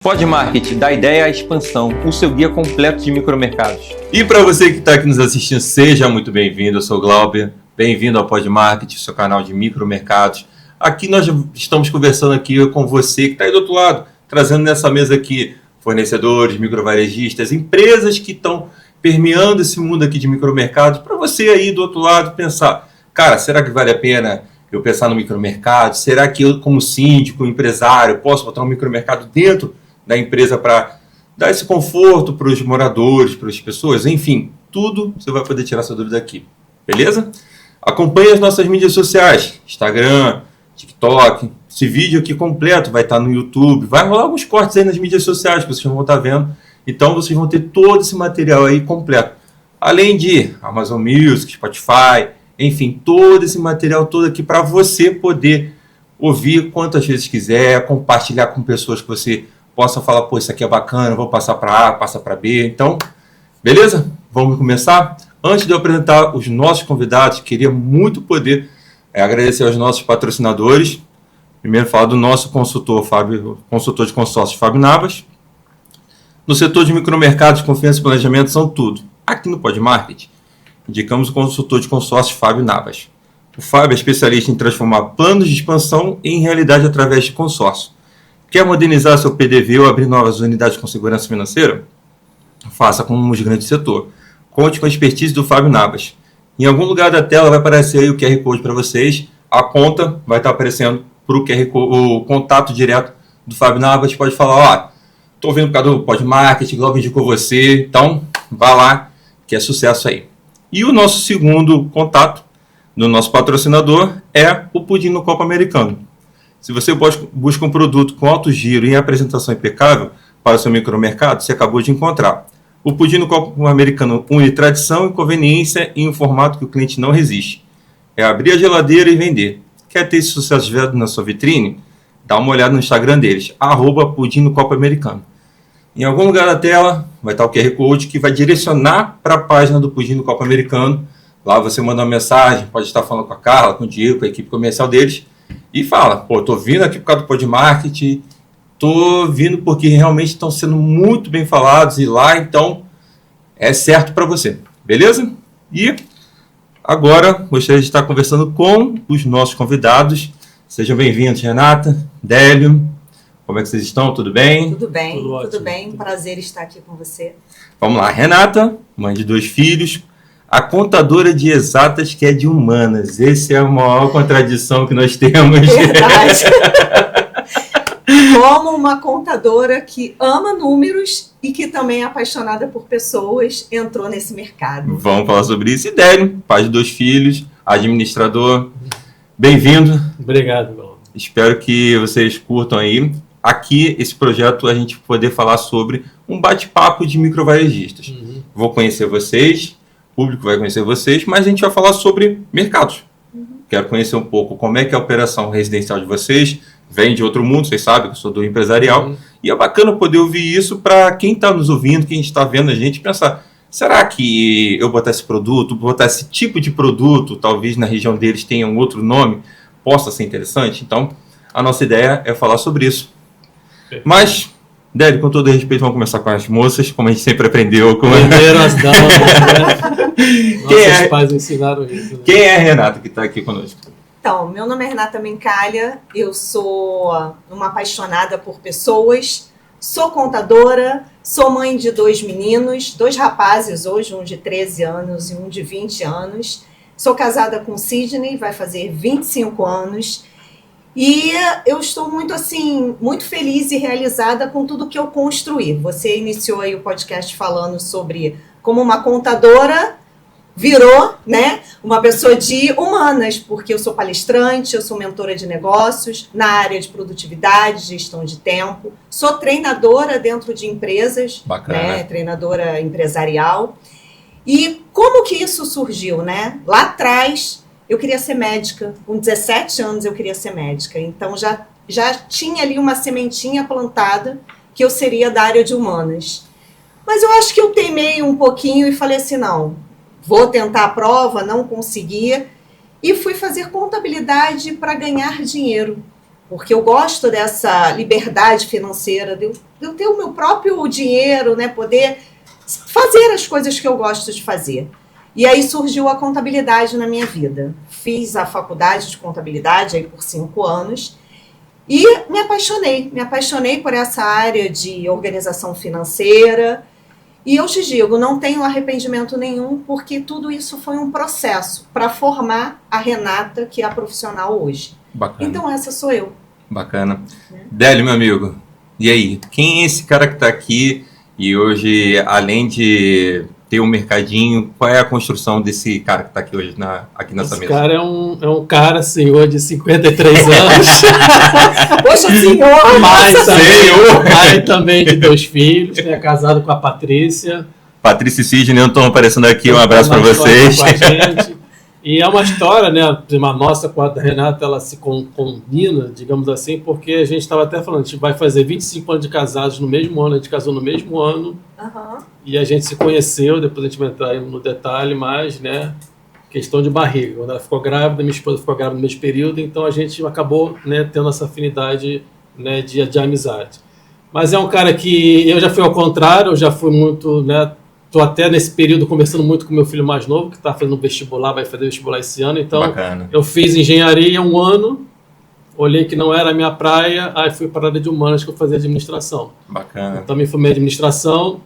Podmarket, da ideia à expansão, o seu guia completo de micromercados. E para você que está aqui nos assistindo, seja muito bem-vindo. Eu sou o Glauber, bem-vindo ao Podmarket, seu canal de micromercados. Aqui nós estamos conversando aqui com você que está aí do outro lado, trazendo nessa mesa aqui fornecedores, microvarejistas, empresas que estão permeando esse mundo aqui de micromercados, para você aí do outro lado pensar, cara, será que vale a pena eu pensar no micromercado? Será que eu, como síndico, empresário, posso botar um micromercado dentro da empresa para dar esse conforto para os moradores, para as pessoas? Enfim, tudo você vai poder tirar essa dúvida aqui, beleza? Acompanhe as nossas mídias sociais, Instagram, TikTok. Esse vídeo aqui completo vai estar no YouTube, vai rolar alguns cortes aí nas mídias sociais que vocês vão estar vendo. Então vocês vão ter todo esse material aí completo. Além de Amazon Music, Spotify, enfim, todo esse material todo aqui para você poder ouvir quantas vezes quiser, compartilhar com pessoas que você possa falar, pô, isso aqui é bacana, vou passar para A, passa para B. Então, beleza? Vamos começar? Antes de eu apresentar os nossos convidados, queria muito poder agradecer aos nossos patrocinadores. Primeiro falar do nosso consultor de consórcios, Fábio Navas. No setor de micromercados, confiança e planejamento são tudo. Aqui no Podmarket, indicamos o consultor de consórcios, Fábio Navas. O Fábio é especialista em transformar planos de expansão em realidade através de consórcio. Quer modernizar seu PDV ou abrir novas unidades com segurança financeira? Faça como os grandes do setor. Conte com a expertise do Fábio Navas. Em algum lugar da tela vai aparecer aí o QR Code para vocês. A conta vai estar aparecendo para o contato direto do Fábio Navas. Pode falar, estou vindo por causa do Podmarket, Glauber indicou você. Então, vá lá, que é sucesso aí. E o nosso segundo contato do nosso patrocinador é o Pudim no Copo Americano. Se você busca um produto com alto giro e apresentação impecável para o seu micromercado, você acabou de encontrar. O Pudim no Copo Americano une tradição e conveniência em um formato que o cliente não resiste. É abrir a geladeira e vender. Quer ter esse sucesso vendo na sua vitrine? Dá uma olhada no Instagram deles, @Pudim no Copo Americano. Em algum lugar da tela vai estar o QR Code que vai direcionar para a página do Pudim no Copo Americano. Lá você manda uma mensagem, pode estar falando com a Carla, com o Diego, com a equipe comercial deles. E fala, pô, tô vindo aqui por causa do Podmarket, tô vindo porque realmente estão sendo muito bem falados e lá, então é certo para você, beleza? E agora gostaria de estar conversando com os nossos convidados. Sejam bem-vindos, Renata, Délio. Como é que vocês estão? Tudo bem? Tudo bem, tudo bem. Prazer estar aqui com você. Vamos lá, Renata, mãe de 2 filhos. A contadora de exatas que é de humanas. Essa é a maior contradição que nós temos. Verdade. Como uma contadora que ama números e que também é apaixonada por pessoas, entrou nesse mercado. Vamos falar sobre isso. E Délio, pai de 2 filhos, administrador. Bem-vindo. Obrigado, Glauber. Espero que vocês curtam aí. Aqui, esse projeto, a gente poder falar sobre um bate-papo de microvarejistas. Vou conhecer vocês, o público vai conhecer vocês, mas a gente vai falar sobre mercados. Quero conhecer um pouco como é que é a operação residencial de vocês. Vem de outro mundo, vocês sabem que eu sou do empresarial. E é bacana poder ouvir isso para quem está nos ouvindo, quem está vendo a gente, pensar, será que eu botar esse produto, botar esse tipo de produto, talvez na região deles tenha um outro nome, possa ser interessante? Então, a nossa ideia é falar sobre isso. Mas, Délio, com todo respeito, vamos começar com as moças, como a gente sempre aprendeu. Primeiro as damas, né? Nossos pais ensinaram isso. Né? Quem é a Renata que está aqui conosco? Então, meu nome é Renata Mencalha, eu sou uma apaixonada por pessoas, sou contadora, sou mãe de 2 meninos, 2 rapazes hoje, um de 13 anos e um de 20 anos. Sou casada com Sidney, vai fazer 25 anos. E eu estou muito feliz e realizada com tudo que eu construí. Você iniciou aí o podcast falando sobre como uma contadora virou, né, uma pessoa de humanas, porque eu sou palestrante, eu sou mentora de negócios na área de produtividade, gestão de tempo, sou treinadora dentro de empresas, né, treinadora empresarial. E como que isso surgiu, né? Lá atrás eu queria ser médica, com 17 anos eu queria ser médica, então já tinha ali uma sementinha plantada que eu seria da área de humanas. Mas eu acho que eu teimei um pouquinho e falei assim, não, vou tentar a prova, não conseguia, e fui fazer contabilidade para ganhar dinheiro. porque eu gosto dessa liberdade financeira, de eu ter o meu próprio dinheiro, né, poder fazer as coisas que eu gosto de fazer. E aí surgiu a contabilidade na minha vida. Fiz a faculdade de contabilidade aí por 5 anos e me apaixonei por essa área de organização financeira. E eu te digo, não tenho arrependimento nenhum, porque tudo isso foi um processo para formar a Renata, que é a profissional hoje. Bacana. Então essa sou eu. Bacana. Délio, meu amigo, e aí? Quem é esse cara que está aqui e hoje, além de ter um mercadinho, qual é a construção desse cara que está aqui hoje aqui nessa Esse mesa? cara é um cara, senhor de 53 anos. Poxa, senhor! Pai também de 2 filhos, né, casado com a Patrícia. Patrícia e Sidney estão aparecendo aqui, um abraço para Uma história vocês. com a gente. E é uma história, né? A nossa com a Renata, ela se combina, digamos assim, porque a gente estava até falando, a gente vai fazer 25 anos de casados no mesmo ano, a gente casou no mesmo ano, e a gente se conheceu, depois a gente vai entrar aí no detalhe, mas, né, questão de barriga. Quando ela ficou grávida, minha esposa ficou grávida no mesmo período, então a gente acabou, né, tendo essa afinidade, né, de amizade. Mas é um cara que eu já fui ao contrário, eu já fui muito, né, estou até nesse período conversando muito com meu filho mais novo, que está fazendo vestibular, vai fazer vestibular esse ano. Então, Bacana. Eu fiz engenharia 1 ano, olhei que não era a minha praia, aí fui para a área de humanas, que eu fazia administração. Bacana. Então, me formei em administração,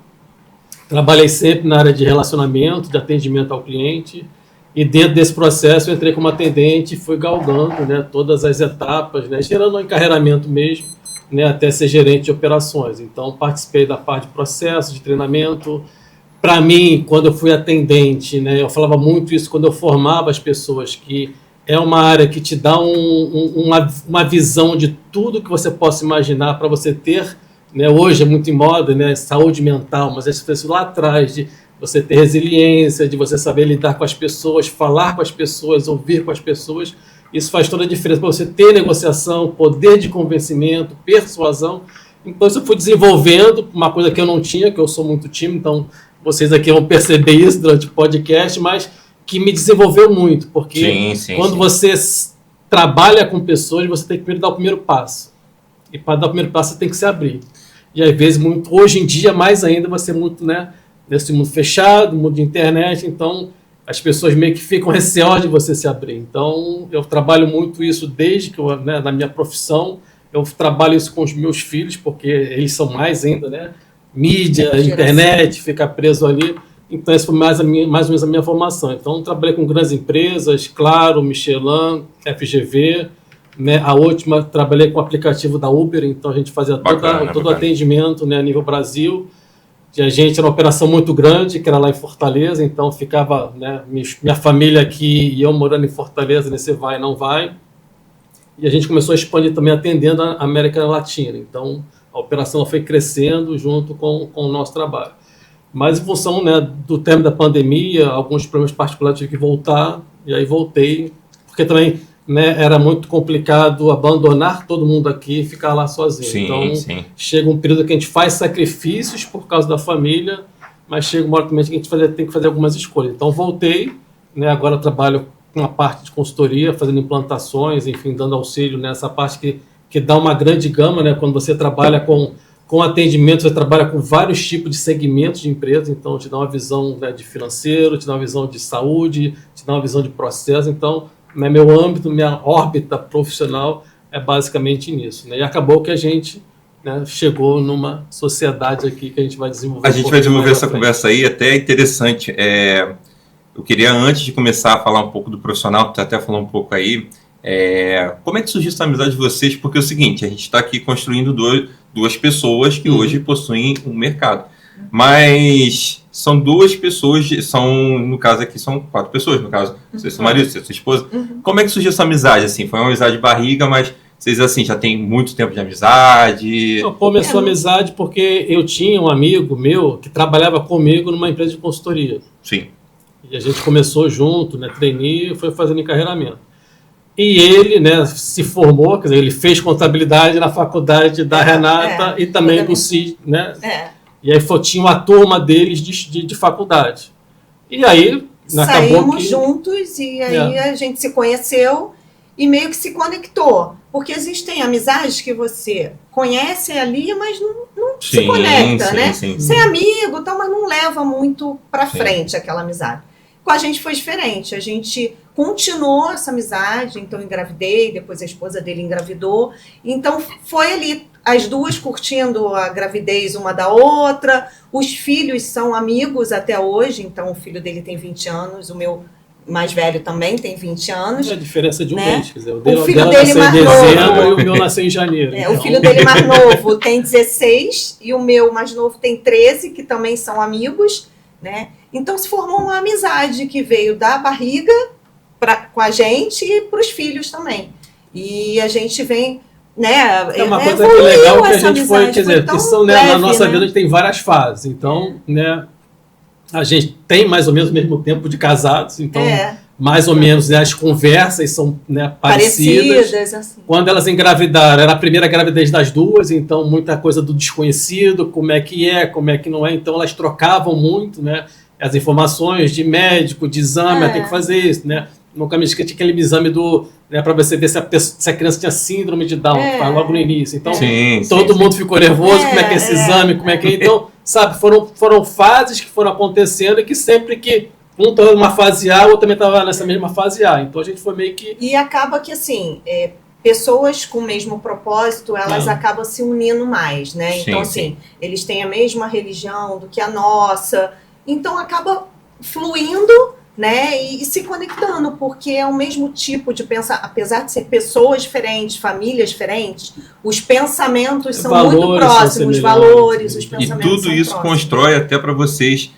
trabalhei sempre na área de relacionamento, de atendimento ao cliente, e dentro desse processo eu entrei como atendente e fui galgando, né, todas as etapas, né, gerando um encarreiramento mesmo, né, até ser gerente de operações. Então, participei da parte de processo, de treinamento. Para mim, quando eu fui atendente, né, eu falava muito isso quando eu formava as pessoas, que é uma área que te dá uma visão de tudo que você possa imaginar para você ter, né, hoje é muito em moda, né, saúde mental, mas esse foi lá atrás, de você ter resiliência, de você saber lidar com as pessoas, falar com as pessoas, ouvir com as pessoas. Isso faz toda a diferença para você ter negociação, poder de convencimento, persuasão. Então, isso eu fui desenvolvendo, uma coisa que eu não tinha, que eu sou muito tímido, então vocês aqui vão perceber isso durante o podcast, mas que me desenvolveu muito, porque quando você trabalha com pessoas, você tem que primeiro dar o primeiro passo. E para dar o primeiro passo, você tem que se abrir. E às vezes, hoje em dia, mais ainda, você é muito, né, nesse mundo fechado, mundo de internet, então as pessoas meio que ficam receosas de você se abrir. Então, eu trabalho muito isso desde que eu, né, na minha profissão, eu trabalho isso com os meus filhos, porque eles são mais ainda, né, mídia, internet, ficar preso ali. Então, essa foi mais ou menos a minha formação. Então, trabalhei com grandes empresas, Claro, Michelin, FGV, né? A última, trabalhei com o aplicativo da Uber, então a gente fazia todo o atendimento, né, a nível Brasil. E a gente era uma operação muito grande, que era lá em Fortaleza, então ficava, né, minha família aqui e eu morando em Fortaleza, nesse vai e não vai. E a gente começou a expandir também atendendo a América Latina. Então, a operação foi crescendo junto com o nosso trabalho. Mas em função, né, do término da pandemia, alguns problemas particulares, tive que voltar, e aí voltei, porque também, né, era muito complicado abandonar todo mundo aqui e ficar lá sozinho. Então, chega um período que a gente faz sacrifícios por causa da família, mas chega uma hora também que a gente tem que fazer algumas escolhas. Então, voltei, né, agora trabalho com a parte de consultoria, fazendo implantações, enfim, dando auxílio nessa parte que dá uma grande gama, né, quando você trabalha com atendimento, você trabalha com vários tipos de segmentos de empresa, então te dá uma visão, né, de financeiro, te dá uma visão de saúde, te dá uma visão de processo. Então, né, meu âmbito, minha órbita profissional é basicamente nisso, né? E acabou que a gente, né, chegou numa sociedade aqui que a gente vai desenvolver. A gente vai desenvolver essa conversa aí, até interessante. Eu queria, antes de começar a falar um pouco do profissional, que você até falou um pouco aí, como é que surgiu essa amizade de vocês? Porque é o seguinte, a gente está aqui construindo duas pessoas que hoje possuem um mercado. Mas são 2 pessoas, no caso aqui são 4 pessoas, no caso, você é seu marido, você é sua esposa. Como é que surgiu essa amizade? Assim, foi uma amizade de barriga, mas vocês assim, já têm muito tempo de amizade? Começou a amizade porque eu tinha um amigo meu que trabalhava comigo numa empresa de consultoria. Sim. E a gente começou junto, né, trainee, e foi fazendo encarreiramento. E ele, né, se formou, quer dizer, ele fez contabilidade na faculdade da Renata e também do CID, né? E aí tinha uma turma deles de faculdade. E aí, saímos juntos e aí a gente se conheceu e meio que se conectou. Porque existem amizades que você conhece ali, mas não se conecta, né? Sim. Você é amigo, tal, mas não leva muito pra Sim. frente aquela amizade. Com a gente foi diferente. A gente continuou essa amizade, então eu engravidei, depois a esposa dele engravidou. Então foi ali, as duas curtindo a gravidez uma da outra. Os filhos são amigos até hoje, então o filho dele tem 20 anos, o meu mais velho também tem 20 anos. A diferença de um né? mês, quer dizer, O filho dela dele nasceu em mais dezembro novo. e o meu nasceu em janeiro. O filho dele mais novo tem 16 e o meu mais novo tem 13, que também são amigos, né? Então se formou uma amizade que veio da barriga com a gente e para os filhos também. E a gente vem, né? É uma coisa que é legal que a gente foi, quer dizer, tão isso, né, leve, na nossa né? vida a gente tem várias fases. Então, né, a gente tem mais ou menos o mesmo tempo de casados, então mais ou menos, né, as conversas são, né, parecidas. Assim. Quando elas engravidaram, era a primeira gravidez das duas, então muita coisa do desconhecido, como é que não é, então elas trocavam muito, né, as informações de médico, de exame, tem que fazer isso, né. Nunca me esqueci aquele exame para você ver se a criança tinha síndrome de Down, logo no início. Então, todo mundo ficou nervoso, como é que é esse exame, como é que é. Então, sabe, foram fases que foram acontecendo e que sempre que um estava numa fase A, o outro também estava nessa mesma fase A. Então, a gente foi meio que... E acaba que, assim, pessoas com o mesmo propósito, elas acabam se unindo mais, né? Então, assim, eles têm a mesma religião do que a nossa. Então, acaba fluindo, né, e se conectando, porque é o mesmo tipo de pensar, apesar de ser pessoas diferentes, famílias diferentes, os pensamentos são muito próximos, os valores, os pensamentos e tudo são isso próximos. constrói até para vocês,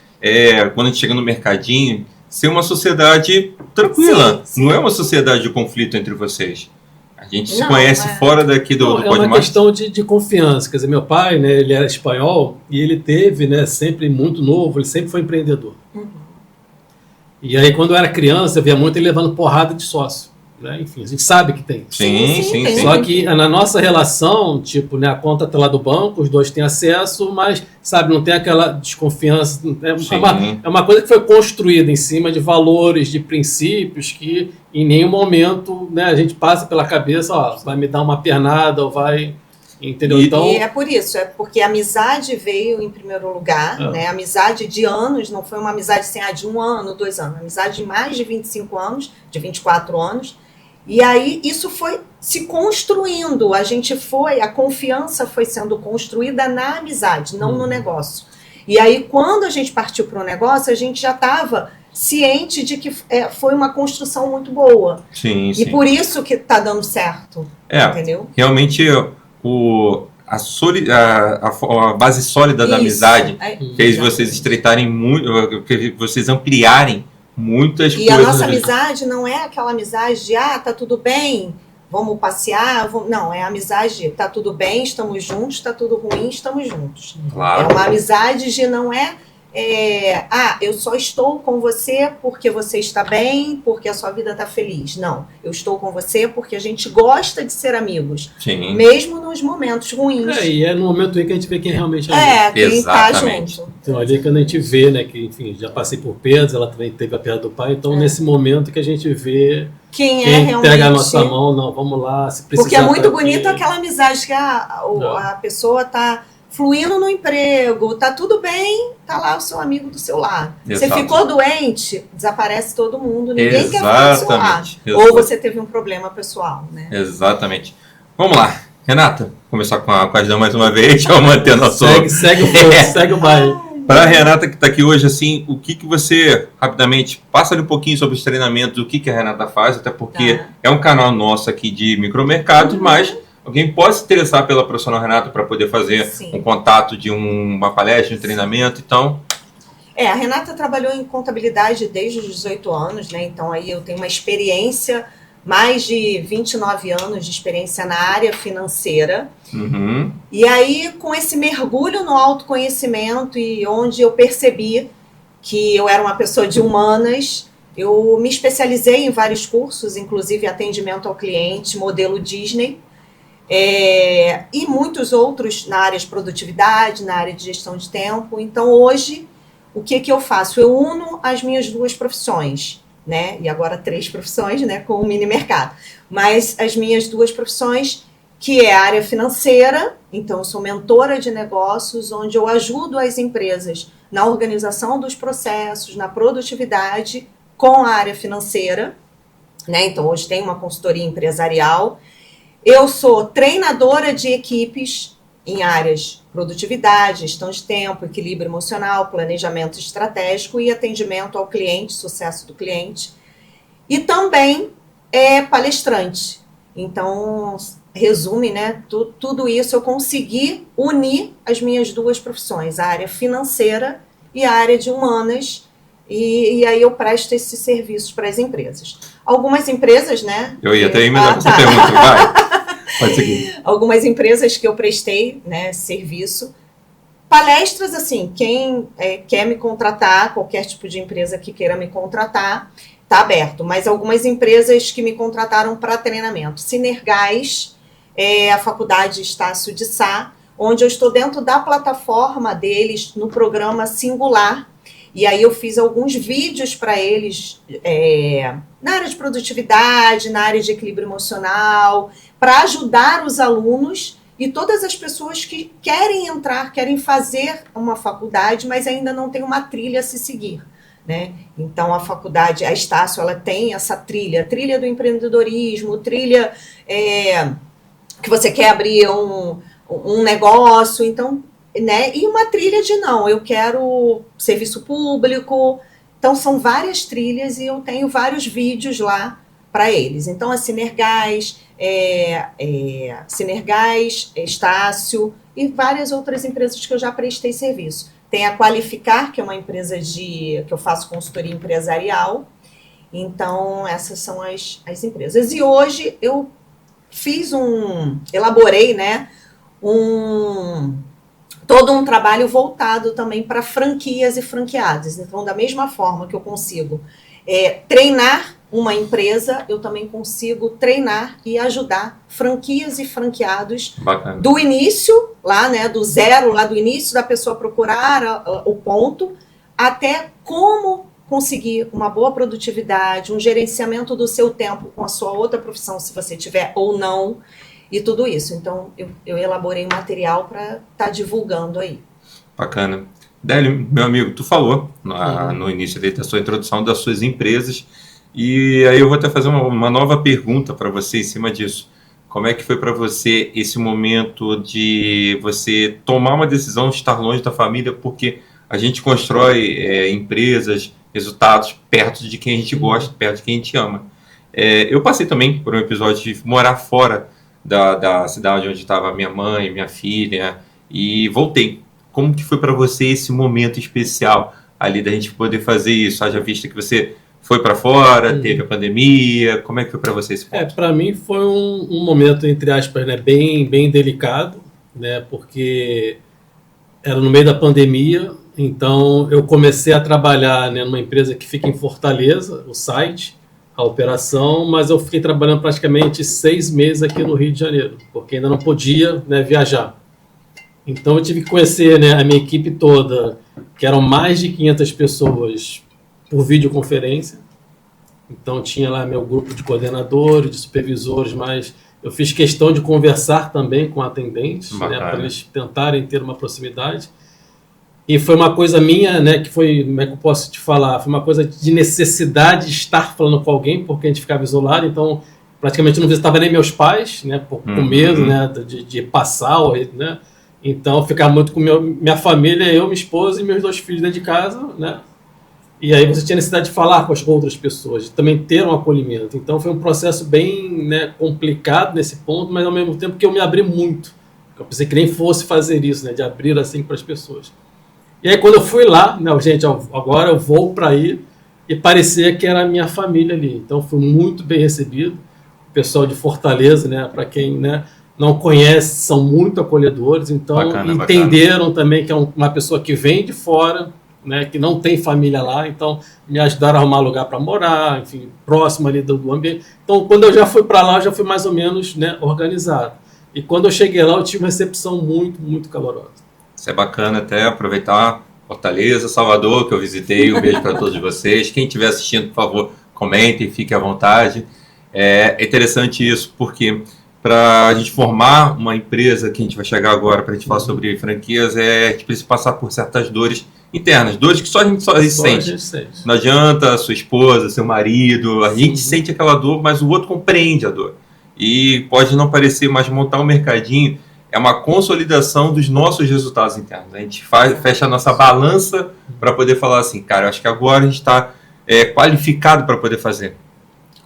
quando a gente chega no mercadinho, ser uma sociedade tranquila. Não é uma sociedade de conflito entre vocês. A gente se conhece fora daqui do É uma questão de confiança. Quer dizer, meu pai, né, ele era espanhol e ele teve, né, sempre muito novo, ele sempre foi empreendedor. E aí, quando eu era criança, eu via muito ele levando porrada de sócio. Né? Enfim, a gente sabe que tem. Sim. Só que na nossa relação, tipo, né, a conta tá lá do banco, os dois têm acesso, mas, sabe, não tem aquela desconfiança. É uma coisa que foi construída em cima de valores, de princípios, que em nenhum momento, né, a gente passa pela cabeça, ó, vai me dar uma pernada ou vai... Entendeu? Então, e é por isso, é porque a amizade veio em primeiro lugar, né? A amizade de anos, não foi uma amizade assim, de 1 ano, 2 anos, amizade de mais de 25 anos, de 24 anos, e aí isso foi se construindo, a confiança foi sendo construída na amizade, não no negócio. E aí quando a gente partiu para o negócio, a gente já estava ciente de que foi uma construção muito boa. E por isso que está dando certo, entendeu? Realmente... A base sólida da amizade fez vocês estreitarem muito, fez vocês ampliarem muitas coisas. E a nossa amizade não é aquela amizade de, tá tudo bem, vamos passear. Não, é a amizade de, tá tudo bem, estamos juntos, tá tudo ruim, estamos juntos. Claro. É uma amizade de não eu só estou com você porque você está bem, porque a sua vida está feliz. Não, eu estou com você porque a gente gosta de ser amigos. Mesmo nos momentos ruins. E é no momento aí que a gente vê quem realmente é amigo. Quem está junto. Então, ali que a gente vê, né, que, enfim, já passei por perdas, ela também teve a perda do pai, então nesse momento que a gente vê quem realmente pega a nossa mão, não, vamos lá, se precisar. Porque é muito bonito aquela amizade que a pessoa está fluindo no emprego, tá tudo bem, tá lá o seu amigo do seu lado. Você ficou doente, desaparece todo mundo, ninguém quer falar do seu lado. Ou você teve um problema pessoal, né? Exatamente. Vamos lá, Renata, começar com as damas mais uma vez, já manter nosso... Segue o baile. Para a Renata que está aqui hoje, assim, o que você, rapidamente, passa-lhe um pouquinho sobre os treinamentos, o que a Renata faz, até porque é um canal nosso aqui de micromercado, mas... Alguém pode se interessar pela profissional Renata para poder fazer um contato de uma palestra, um treinamento, então... A Renata trabalhou em contabilidade desde os 18 anos, né? Então aí eu tenho uma experiência, mais de 29 anos de experiência na área financeira. E aí, com esse mergulho no autoconhecimento e onde eu percebi que eu era uma pessoa de humanas, eu me especializei em vários cursos, inclusive atendimento ao cliente, modelo Disney, e muitos outros na área de produtividade, na área de gestão de tempo. Então hoje, o que eu faço? Eu uno as minhas duas profissões, né? E agora 3 profissões, né? Com o mini mercado. Mas as minhas 2 profissões, que é a área financeira, então eu sou mentora de negócios, onde eu ajudo as empresas na organização dos processos, na produtividade com a área financeira, né? Então hoje tem uma consultoria empresarial. Eu sou treinadora de equipes em áreas produtividade, gestão de tempo, equilíbrio emocional, planejamento estratégico e atendimento ao cliente, sucesso do cliente. E também é palestrante. Então, resume, né? Tudo isso eu consegui unir as minhas 2 profissões, a área financeira e a área de humanas, e aí eu presto esses serviços para as empresas. Algumas empresas, né? Eu ia até emendar essa pergunta, vai. Pode seguir. Algumas empresas que eu prestei, né, serviço. Palestras, assim, quem quer me contratar, qualquer tipo de empresa que queira me contratar, está aberto. Mas algumas empresas que me contrataram para treinamento. Sinergás, a faculdade Estácio de Sá, onde eu estou dentro da plataforma deles no programa Singular. E aí eu fiz alguns vídeos para eles na área de produtividade, na área de equilíbrio emocional, para ajudar os alunos e todas as pessoas que querem entrar, querem fazer uma faculdade, mas ainda não tem uma trilha a se seguir, né? Então a faculdade, a Estácio, ela tem essa trilha do empreendedorismo, trilha que você quer abrir um negócio, então, né? E uma trilha de não, eu quero serviço público. Então são várias trilhas e eu tenho vários vídeos lá para eles. Então a Sinergás, Estácio e várias outras empresas que eu já prestei serviço. Tem a Qualificar, que é uma empresa que eu faço consultoria empresarial. Então essas são as empresas. E hoje eu elaborei, né, todo um trabalho voltado também para franquias e franqueados. Então, da mesma forma que eu consigo treinar uma empresa, eu também consigo treinar e ajudar franquias e franqueados. Bacana. Do início, lá, né, do zero, lá do início da pessoa procurar o ponto, até como conseguir uma boa produtividade, um gerenciamento do seu tempo com a sua outra profissão, se você tiver ou não, e tudo isso. Então, eu elaborei um material para estar divulgando aí. Bacana. Délio, meu amigo, tu falou no início da sua introdução das suas empresas, e aí eu vou até fazer uma nova pergunta para você em cima disso. Como é que foi para você esse momento de você tomar uma decisão de estar longe da família, porque a gente constrói empresas, resultados perto de quem a gente gosta, perto de quem a gente ama. Eu passei também por um episódio de morar fora da cidade onde estava minha mãe, minha filha, e voltei. Como que foi para você esse momento especial ali da gente poder fazer isso? Haja vista que você foi para fora, teve a pandemia, como é que foi para você esse ponto? Para mim foi um momento, entre aspas, né, bem delicado, né, porque era no meio da pandemia, então eu comecei a trabalhar, né, numa empresa que fica em Fortaleza, o site, a operação, mas eu fiquei trabalhando praticamente 6 meses aqui no Rio de Janeiro, porque ainda não podia, né, viajar. Então eu tive que conhecer, né, a minha equipe toda, que eram mais de 500 pessoas por videoconferência. Então tinha lá meu grupo de coordenadores, de supervisores, mas eu fiz questão de conversar também com atendentes, né, para eles tentarem ter uma proximidade. E foi uma coisa minha, né, que foi, como é que eu posso te falar, foi uma coisa de necessidade de estar falando com alguém, porque a gente ficava isolado, então praticamente não visitava nem meus pais, né, com medo, né, de passar, né, então eu ficava muito com minha família, eu, minha esposa e meus 2 filhos dentro de casa, né, e aí você tinha necessidade de falar com as outras pessoas, de também ter um acolhimento. Então foi um processo bem, né, complicado nesse ponto, mas ao mesmo tempo que eu me abri muito, eu pensei que nem fosse fazer isso, né, de abrir assim para as pessoas. E aí quando eu fui lá, né, gente, agora eu vou para aí, e parecia que era a minha família ali. Então fui muito bem recebido. O pessoal de Fortaleza, né, para quem, né, não conhece, são muito acolhedores. Então entenderam também que é uma pessoa que vem de fora, né, que não tem família lá. Então me ajudaram a arrumar lugar para morar, enfim, próximo ali do ambiente. Então quando eu já fui para lá, eu já fui mais ou menos, né, organizado. E quando eu cheguei lá, eu tive uma recepção muito calorosa. Isso é bacana, até aproveitar Fortaleza, Salvador, que eu visitei. Um beijo para todos vocês. Quem estiver assistindo, por favor, comentem, fiquem à vontade. É interessante isso, porque para a gente formar uma empresa, que a gente vai chegar agora para a gente falar sobre franquias, a gente precisa passar por certas dores internas, dores que só a gente sente. Não adianta a sua esposa, seu marido, a gente sente aquela dor, mas o outro compreende a dor. E pode não parecer, mas montar um mercadinho é uma consolidação dos nossos resultados internos. A gente fecha a nossa balança para poder falar assim, cara, eu acho que agora a gente está qualificado para poder fazer.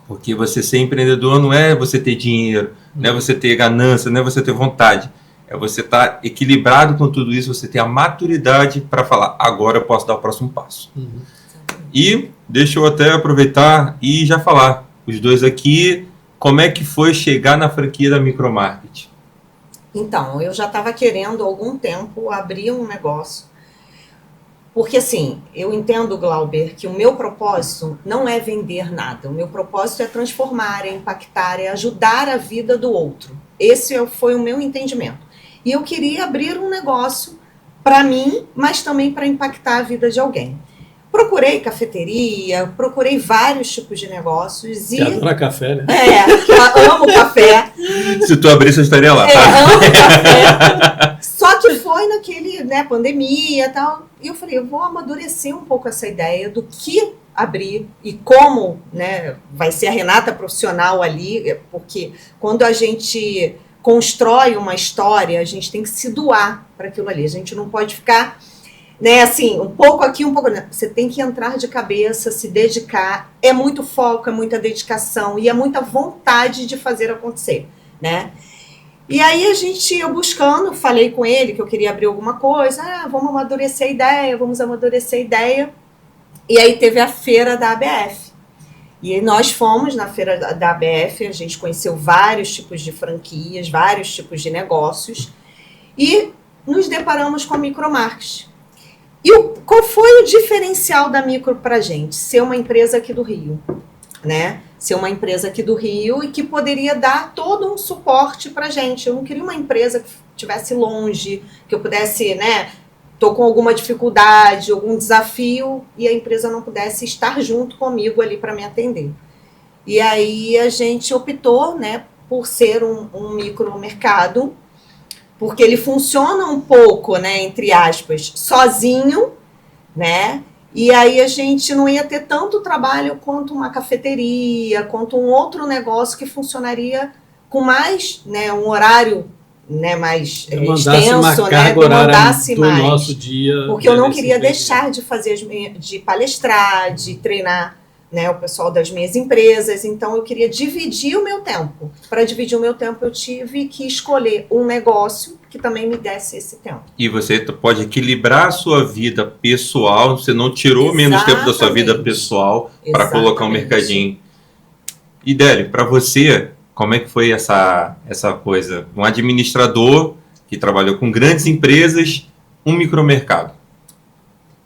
Porque você ser empreendedor não é você ter dinheiro, não é você ter ganância, não é você ter vontade. É você estar equilibrado com tudo isso, você ter a maturidade para falar, agora eu posso dar o próximo passo. E deixa eu até aproveitar e já falar, os dois aqui, como é que foi chegar na franquia da Micromarket? Então, eu já estava querendo há algum tempo abrir um negócio. Porque assim, eu entendo, Glauber, que o meu propósito não é vender nada. O meu propósito é transformar, é impactar, é ajudar a vida do outro. Esse foi o meu entendimento. E eu queria abrir um negócio para mim, mas também para impactar a vida de alguém. Procurei cafeteria, procurei vários tipos de negócios. Você adora café, né? Eu amo café. Se tu abrisse, eu estaria lá. Amo café. Só que foi naquele, pandemia e tal. E eu falei, eu vou amadurecer um pouco essa ideia do que abrir e como, vai ser a Renata profissional ali, porque quando a gente constrói uma história, a gente tem que se doar para aquilo ali. A gente não pode ficar, assim, um pouco aqui, um pouco... Você tem que entrar de cabeça, se dedicar. É muito foco, é muita dedicação e é muita vontade de fazer acontecer, E aí eu buscando, falei com ele que eu queria abrir alguma coisa, vamos amadurecer a ideia. E aí teve a feira da ABF. E aí nós fomos na feira da ABF, a gente conheceu vários tipos de franquias, vários tipos de negócios, e nos deparamos com a Micromarket. E qual foi o diferencial da Micro pra gente? Ser uma empresa aqui do Rio, Ser uma empresa aqui do Rio e que poderia dar todo um suporte pra gente. Eu não queria uma empresa que estivesse longe, que eu pudesse, tô com alguma dificuldade, algum desafio, e a empresa não pudesse estar junto comigo ali para me atender. E aí a gente optou, por ser um micromercado, porque ele funciona um pouco, entre aspas, sozinho, E aí a gente não ia ter tanto trabalho quanto uma cafeteria, quanto um outro negócio que funcionaria com mais, um horário, mais extenso, demandasse mais. Nosso dia, porque eu não queria deixar de fazer, de palestrar, de treinar, o pessoal das minhas empresas. Então eu queria dividir o meu tempo. Para dividir o meu tempo eu tive que escolher um negócio que também me desse esse tempo. E você pode equilibrar a sua vida pessoal, você não tirou menos tempo da sua vida pessoal para colocar um mercadinho. E Délio, para você, como é que foi essa coisa? Um administrador que trabalhou com grandes empresas, um micromercado.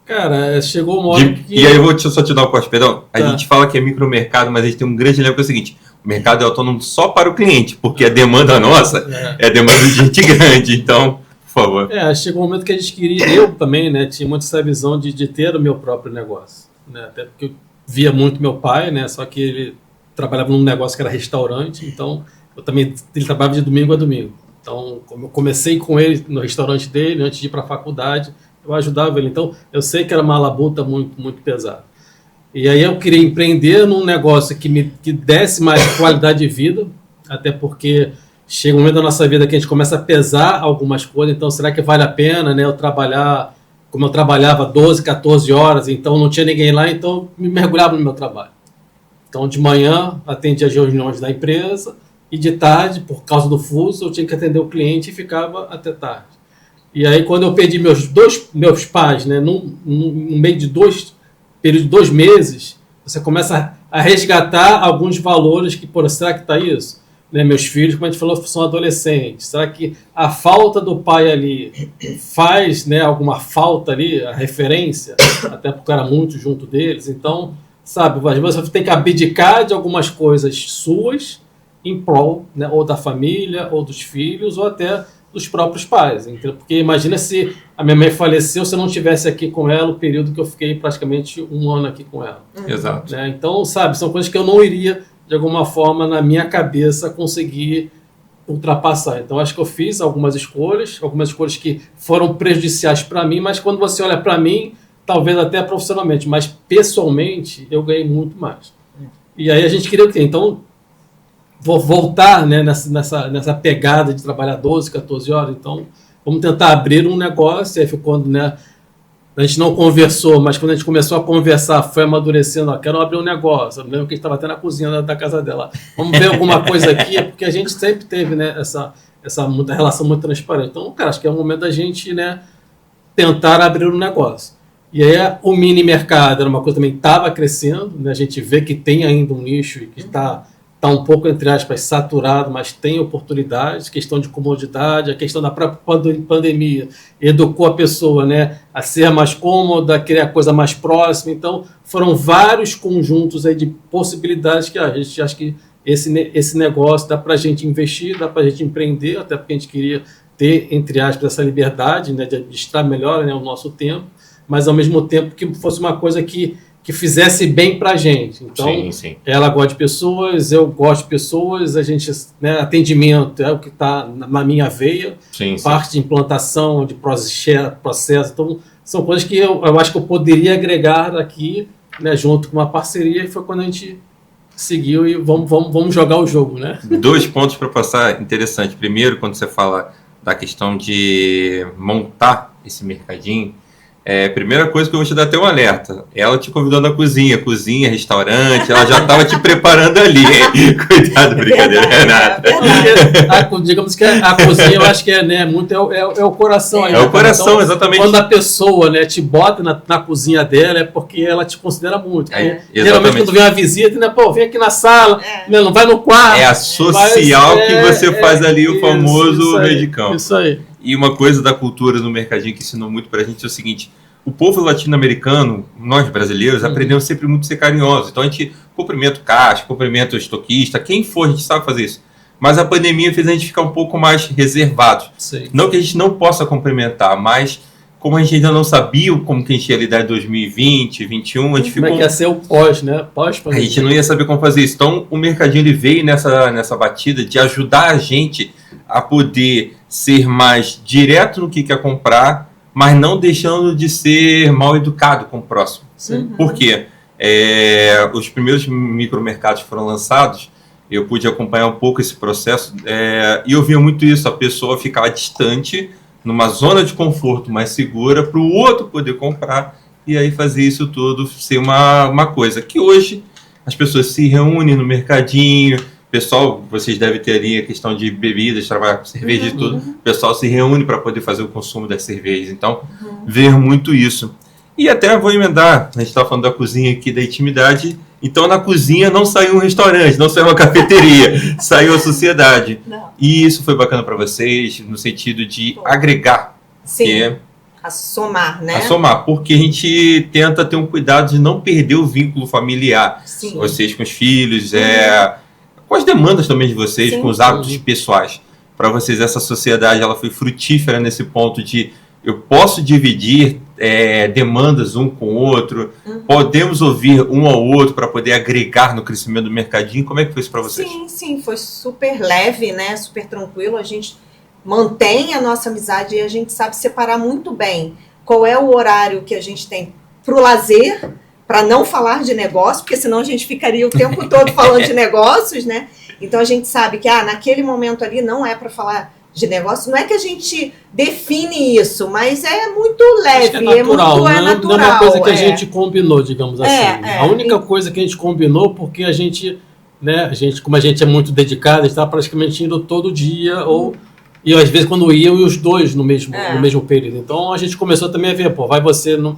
Cara, chegou uma hora que... E aí eu vou só te dar um corte, perdão. A gente fala que é micromercado, mas a gente tem um grande dilema que é o seguinte: o mercado é autônomo só para o cliente, porque a demanda nossa é demanda de gente grande. Então, por favor. Chegou um momento que a gente queria, eu também, tinha muito essa visão de ter o meu próprio negócio. Até porque eu via muito meu pai, só que ele trabalhava num negócio que era restaurante, então ele trabalhava de domingo a domingo. Então, como eu comecei com ele no restaurante dele, antes de ir para a faculdade, eu ajudava ele. Então, eu sei que era uma labuta muito, muito pesada. E aí eu queria empreender num negócio que desse mais qualidade de vida, até porque chega um momento da nossa vida que a gente começa a pesar algumas coisas. Então, será que vale a pena, eu trabalhar como eu trabalhava 12, 14 horas, então não tinha ninguém lá, então me mergulhava no meu trabalho. Então, de manhã, atendia as reuniões da empresa, e de tarde, por causa do fuso, eu tinha que atender o cliente e ficava até tarde. E aí, quando eu perdi meus pais, no meio de período de 2 meses, você começa a resgatar alguns valores que, será que está isso? Meus filhos, como a gente falou, são adolescentes. Será que a falta do pai ali faz alguma falta ali, a referência? Até porque eu era muito junto deles. Então, sabe, você tem que abdicar de algumas coisas suas em prol, ou da família, ou dos filhos, ou até dos próprios pais. Entendeu? Porque imagina se a minha mãe faleceu se eu não estivesse aqui com ela o período que eu fiquei praticamente 1 ano aqui com ela. Exato. Né? Então, sabe, são coisas que eu não iria, de alguma forma, na minha cabeça, conseguir ultrapassar. Então, acho que eu fiz algumas escolhas que foram prejudiciais para mim, mas quando você olha para mim, talvez até profissionalmente, mas pessoalmente, eu ganhei muito mais. E aí a gente queria o quê? Então, vou voltar, né, nessa pegada de trabalhar 12, 14 horas, então vamos tentar abrir um negócio. Aí foi quando, né, a gente não conversou, mas quando a gente começou a conversar, foi amadurecendo, ó, quero abrir um negócio. Eu lembro que a gente estava até na cozinha da casa dela. Vamos ver alguma coisa aqui, porque a gente sempre teve, né, essa relação muito transparente. Então, cara, acho que é o momento da gente, né, tentar abrir um negócio. E aí o mini mercado era uma coisa que também estava crescendo, né? A gente vê que tem ainda um nicho e que está um pouco, entre aspas, saturado, mas tem oportunidades, questão de comodidade, a questão da própria pandemia educou a pessoa, né, a ser mais cômoda, a criar coisa mais próxima. Então, foram vários conjuntos aí de possibilidades que a gente acha que esse negócio dá para a gente investir, dá para a gente empreender, até porque a gente queria ter, entre aspas, essa liberdade, né, de administrar melhor, né, o nosso tempo, mas ao mesmo tempo que fosse uma coisa que fizesse bem para a gente. Então, Sim. ela gosta de pessoas, eu gosto de pessoas, a gente, né, atendimento é o que está na minha veia, parte de implantação, de processo. Então, são coisas que eu acho que eu poderia agregar aqui, né, junto com uma parceria, e foi quando a gente seguiu e vamos jogar o jogo, né? 2 pontos para passar interessante. Primeiro, quando você fala da questão de montar esse mercadinho, primeira coisa que eu vou te dar até um alerta. Ela te convidou na cozinha, restaurante, ela já estava te preparando ali. Cuidado, brincadeira, Renata. Digamos que a cozinha, eu acho que é o coração. É o coração, então, exatamente. Quando a pessoa, né, te bota na cozinha dela, é porque ela te considera muito. Geralmente quando vem uma visita, né, pô, vem aqui na sala, né, não vai no quarto. É a social que você faz ali, o famoso meio de campo. Isso aí. E uma coisa da cultura no mercadinho que ensinou muito pra gente é o seguinte: o povo latino-americano, nós brasileiros, aprendemos sempre muito a ser carinhosos. Então a gente cumprimenta o caixa, cumprimenta o estoquista, quem for, a gente sabe fazer isso. Mas a pandemia fez a gente ficar um pouco mais reservado. Sim. Não que a gente não possa cumprimentar, mas como a gente ainda não sabia como que a gente ia lidar em 2020, 2021, a gente ficou... Como é que ia ser o pós, né? A gente não ia saber como fazer isso. Então o mercadinho ele veio nessa batida de ajudar a gente a poder ser mais direto no que quer comprar, mas não deixando de ser mal educado com o próximo. Sim. Por quê? Os primeiros micromercados foram lançados, eu pude acompanhar um pouco esse processo, e eu via muito isso, a pessoa ficava distante, numa zona de conforto mais segura, para o outro poder comprar, e aí fazer isso tudo ser uma coisa que hoje as pessoas se reúnem no mercadinho. Pessoal, vocês devem ter ali a questão de bebidas, trabalhar com cerveja e tudo. O pessoal se reúne para poder fazer o consumo das cervejas. Então, ver muito isso. E até vou emendar, a gente está falando da cozinha aqui, da intimidade. Então, na cozinha não saiu um restaurante, não saiu uma cafeteria, saiu a sociedade. Não. E isso foi bacana para vocês, no sentido de agregar. Sim, a somar, né? A somar, porque a gente tenta ter um cuidado de não perder o vínculo familiar. Sim. Vocês com os filhos, com as demandas também de vocês, Sim. com os hábitos pessoais. Para vocês, essa sociedade ela foi frutífera nesse ponto de eu posso dividir demandas um com o outro, podemos ouvir um ao outro para poder agregar no crescimento do mercadinho. Como é que foi isso para vocês? Sim, foi super leve, né? Super tranquilo. A gente mantém a nossa amizade e a gente sabe separar muito bem qual é o horário que a gente tem para o lazer, para não falar de negócio, porque senão a gente ficaria o tempo todo falando de negócios, né? Então a gente sabe que naquele momento ali não é para falar de negócio. Não é que a gente define isso, mas é muito leve, é natural, não é uma coisa que a gente combinou, digamos assim. A única coisa que a gente combinou, porque a gente, como a gente é muito dedicado, a gente está praticamente indo todo dia, e às vezes quando iam, e os dois no mesmo período. Então a gente começou também a ver, vai você num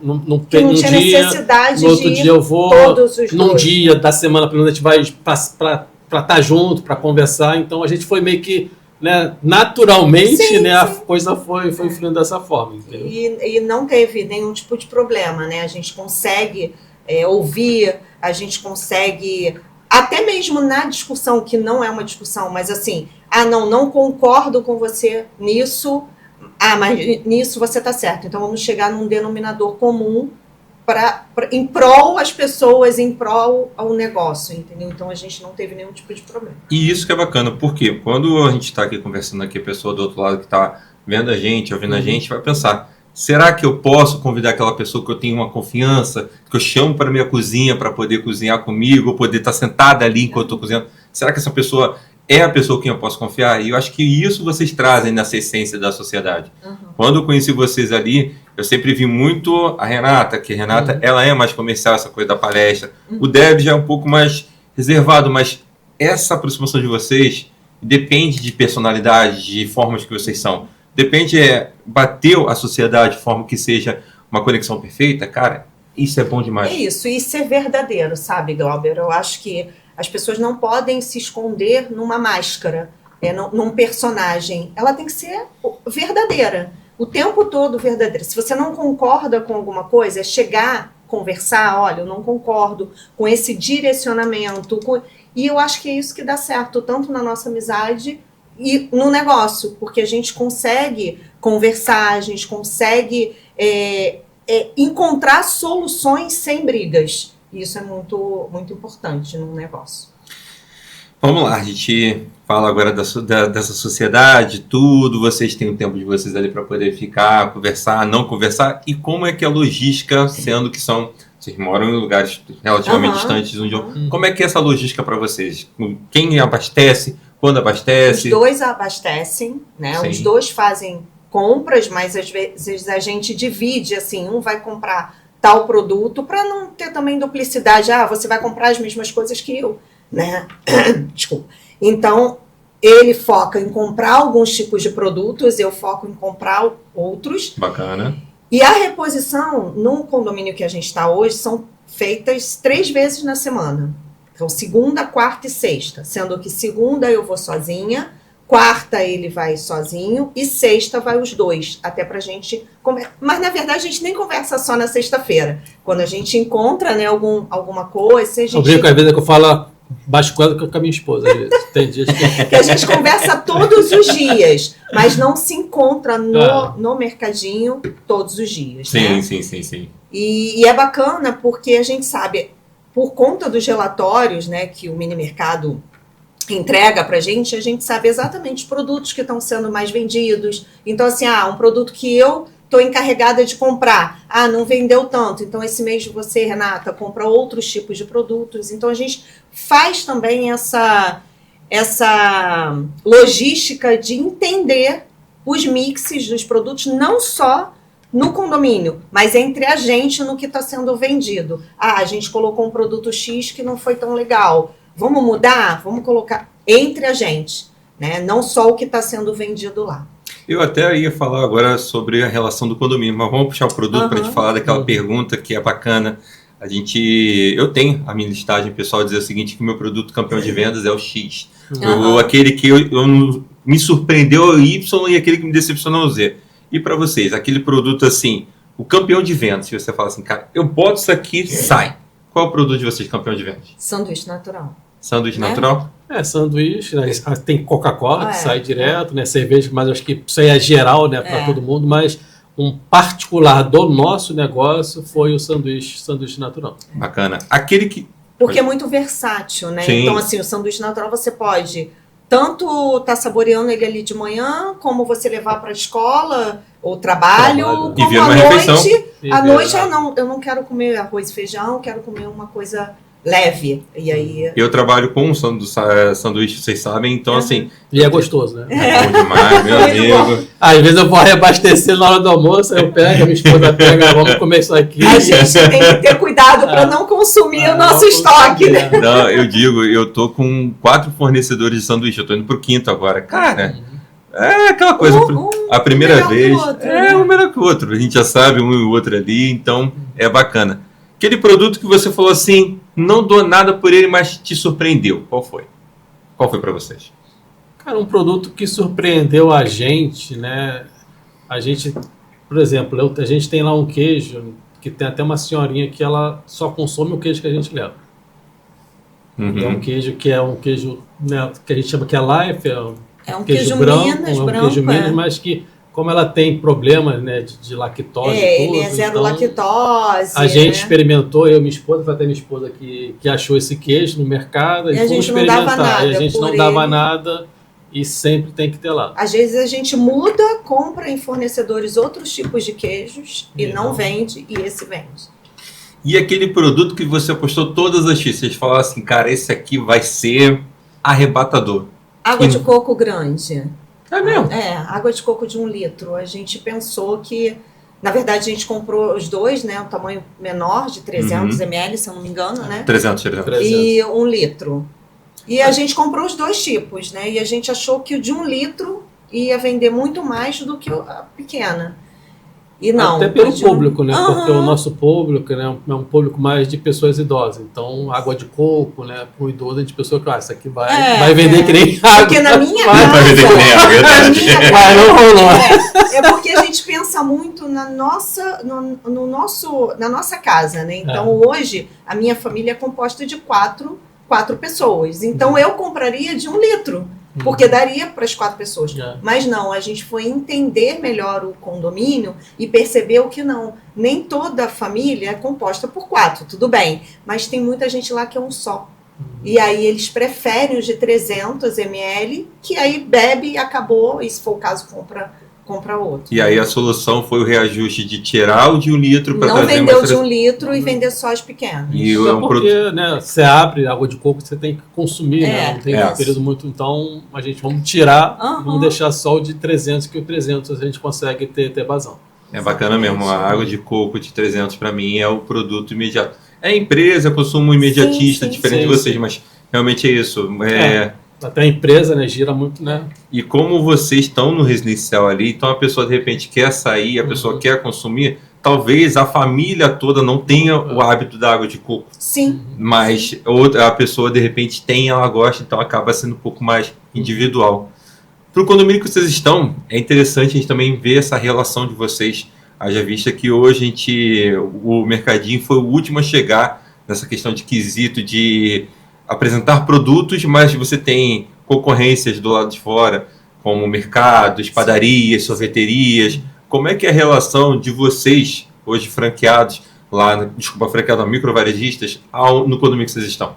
tinha um dia, necessidade no outro de dia eu vou, todos os num dois. dia da semana, pelo menos a gente vai para estar junto, para conversar. Então a gente foi meio que, naturalmente, sim, a coisa foi fluindo dessa forma. Entendeu? E não teve nenhum tipo de problema, né? A gente consegue ouvir, a gente consegue, até mesmo na discussão, que não é uma discussão, mas assim, não concordo com você nisso, mas nisso você está certo. Então vamos chegar num denominador comum em prol as pessoas, em prol ao negócio, entendeu? Então a gente não teve nenhum tipo de problema. E isso que é bacana, porque quando a gente está aqui conversando aqui, a pessoa do outro lado que está vendo a gente, ouvindo a gente, vai pensar, será que eu posso convidar aquela pessoa que eu tenho uma confiança, que eu chamo para minha cozinha para poder cozinhar comigo, ou poder estar sentada ali enquanto eu estou cozinhando? Será que essa pessoa é a pessoa que eu posso confiar? E eu acho que isso vocês trazem nessa essência da sociedade. Quando eu conheci vocês ali, eu sempre vi muito a Renata, que a Renata, ela é mais comercial, essa coisa da palestra. O Deb já é um pouco mais reservado, mas essa aproximação de vocês depende de personalidade, de formas que vocês são. Depende, bateu a sociedade de forma que seja uma conexão perfeita, cara, isso é bom demais. É isso, e ser verdadeiro, sabe, Glauber? Eu acho que as pessoas não podem se esconder numa máscara, num personagem. Ela tem que ser verdadeira, o tempo todo verdadeira. Se você não concorda com alguma coisa, é chegar, conversar, olha, eu não concordo com esse direcionamento. E eu acho que é isso que dá certo, tanto na nossa amizade e no negócio, porque a gente consegue conversar, a gente consegue encontrar soluções sem brigas. Isso é muito, muito importante no negócio. Vamos lá, a gente fala agora dessa sociedade, tudo, vocês têm o tempo de vocês ali para poder ficar, conversar, não conversar, e como é que a logística, sendo que vocês moram em lugares relativamente distantes um de outro, como é que é essa logística para vocês? Quem abastece? Quando abastece? Os dois abastecem, né? Sim. Os dois fazem compras, mas às vezes a gente divide, assim, um vai comprar tal produto para não ter também duplicidade. Você vai comprar as mesmas coisas que eu, né? Desculpa. Então, ele foca em comprar alguns tipos de produtos, eu foco em comprar outros. Bacana. E a reposição, no condomínio que a gente está hoje, são feitas 3 vezes na semana. Então, segunda, quarta e sexta. Sendo que segunda eu vou sozinha, quarta ele vai sozinho e sexta vai os dois. Até pra gente... Mas, na verdade, a gente nem conversa só na sexta-feira. Quando a gente encontra, né, alguma coisa... A gente... Eu brinco, às vezes, que eu falo baixo com a minha esposa. Às vezes. Tem dias que a gente conversa todos os dias, mas não se encontra no mercadinho todos os dias. Sim, né? sim. E é bacana porque a gente sabe... Por conta dos relatórios, né, que o mini mercado entrega para a gente sabe exatamente os produtos que estão sendo mais vendidos. Então, assim, um produto que eu estou encarregada de comprar, não vendeu tanto. Então, esse mês você, Renata, compra outros tipos de produtos. Então, a gente faz também essa logística de entender os mixes dos produtos, não só no condomínio, mas entre a gente no que está sendo vendido. A gente colocou um produto X que não foi tão legal. Vamos mudar? Vamos colocar entre a gente, né? Não só o que está sendo vendido lá. Eu até ia falar agora sobre a relação do condomínio, mas vamos puxar o produto para a gente falar daquela pergunta que é bacana. Eu tenho a minha listagem pessoal dizer o seguinte, que o meu produto campeão de vendas é o X. Aquele que me surpreendeu é o Y e aquele que me decepcionou é o Z. E para vocês, aquele produto assim, o campeão de vendas, se você fala assim, cara, eu boto isso aqui, sai. Qual é o produto de vocês, campeão de vendas? Sanduíche natural. Sanduíche natural? Sanduíche, né? Tem Coca-Cola, que sai direto, né? Cerveja, mas acho que isso aí é geral, né, para todo mundo, mas um particular do nosso negócio foi o sanduíche natural. Bacana. Aquele que... Porque é muito versátil, né? Sim. Então, assim, o sanduíche natural você pode tanto tá saboreando ele ali de manhã, como você levar para a escola ou trabalho, como e vir uma à refeição. noite. À noite eu não quero comer arroz e feijão, quero comer uma coisa leve. E aí... Eu trabalho com um sanduíche, vocês sabem, então assim... E é gostoso, né? É bom demais, meu amigo. Às vezes eu vou reabastecer na hora do almoço, aí eu pego, a minha esposa pega, vamos comer isso aqui. A gente tem que ter cuidado para não consumir o nosso estoque, né? Não, eu digo, eu tô com 4 fornecedores de sanduíche, eu tô indo pro 5º agora. Cara, é aquela coisa, a primeira vez, um melhor que o outro, a gente já sabe um e o outro ali, então é bacana. Aquele produto que você falou assim, não dou nada por ele, mas te surpreendeu, qual foi? Qual foi para vocês? Cara, um produto que surpreendeu a gente, né? A gente, por exemplo, a gente tem lá um queijo que tem até uma senhorinha que ela só consome o queijo que a gente leva. É um queijo que é um queijo, né, que a gente chama que é Life, É um queijo queijo branco, Minas, é um branco, queijo Minas, é. mas que, como ela tem problemas, né, de lactose É, e tudo, ele é zero então, lactose, a gente né? experimentou, eu e minha esposa, foi até minha esposa que achou esse queijo no mercado, E a fomos gente não dava experimentar, e a nada gente por não dava ele. nada, e sempre tem que ter lá. Às vezes a gente muda, compra em fornecedores outros tipos de queijos e não Não. vende, e esse vende. E aquele produto que você apostou todas as fichas, vocês falaram assim, cara, esse aqui vai ser arrebatador. Água de coco grande. É mesmo? É, água de coco de 1 litro. A gente pensou que, na verdade, a gente comprou os dois, né? Um tamanho menor, de 300 ml, se eu não me engano, né? 300. E 1 litro. E a gente comprou os dois tipos, né? E a gente achou que o de 1 litro ia vender muito mais do que a pequena. E não. Até pelo o de um- público, né? Porque Aham. o nosso público, né, é um público mais de pessoas idosas. Então, água de coco, né, para o idoso, a gente pensou que isso aqui vai vender que nem água. Porque na minha Vai casa. vender que nem água, na verdade. minha Mas casa não rolou. é porque a gente pensa muito na nossa casa, né? Então, hoje, a minha família é composta de quatro pessoas. Então, eu compraria de 1 litro. Porque daria para as 4 pessoas. É. Mas não, a gente foi entender melhor o condomínio e percebeu que não. Nem toda família é composta por 4, tudo bem. Mas tem muita gente lá que é um só. E aí eles preferem os de 300 ml, que aí bebe e acabou. E se for o caso, compra outro. E aí a solução foi o reajuste de tirar o de 1 litro para Não trazer vender o mais de 1 litro e vender só as pequenas. E Até é um produto. porque, né, você abre água de coco, você tem que consumir, né? Não tem É. um período muito. Então, a gente vamos tirar, Aham. vamos deixar só o de 300, que o 300 a gente consegue ter vazão. É bacana mesmo. A água de coco de 300 para mim é o produto imediato. É empresa, consumo imediatista, Sim, diferente de sim, vocês, sim. mas realmente é isso. Até a empresa, né, gira muito, né? E como vocês estão no residencial ali, então a pessoa de repente quer sair, a pessoa quer consumir, talvez a família toda não tenha o hábito da água de coco, Sim. mas a pessoa de repente tem, ela gosta, então acaba sendo um pouco mais individual. Para o condomínio que vocês estão, é interessante a gente também ver essa relação de vocês, haja vista que hoje o Mercadinho foi o último a chegar nessa questão de quesito de apresentar produtos, mas você tem concorrências do lado de fora, como mercados, padarias, sorveterias. Como é que é a relação de vocês, hoje franqueados, franqueados microvarejistas, no condomínio que vocês estão?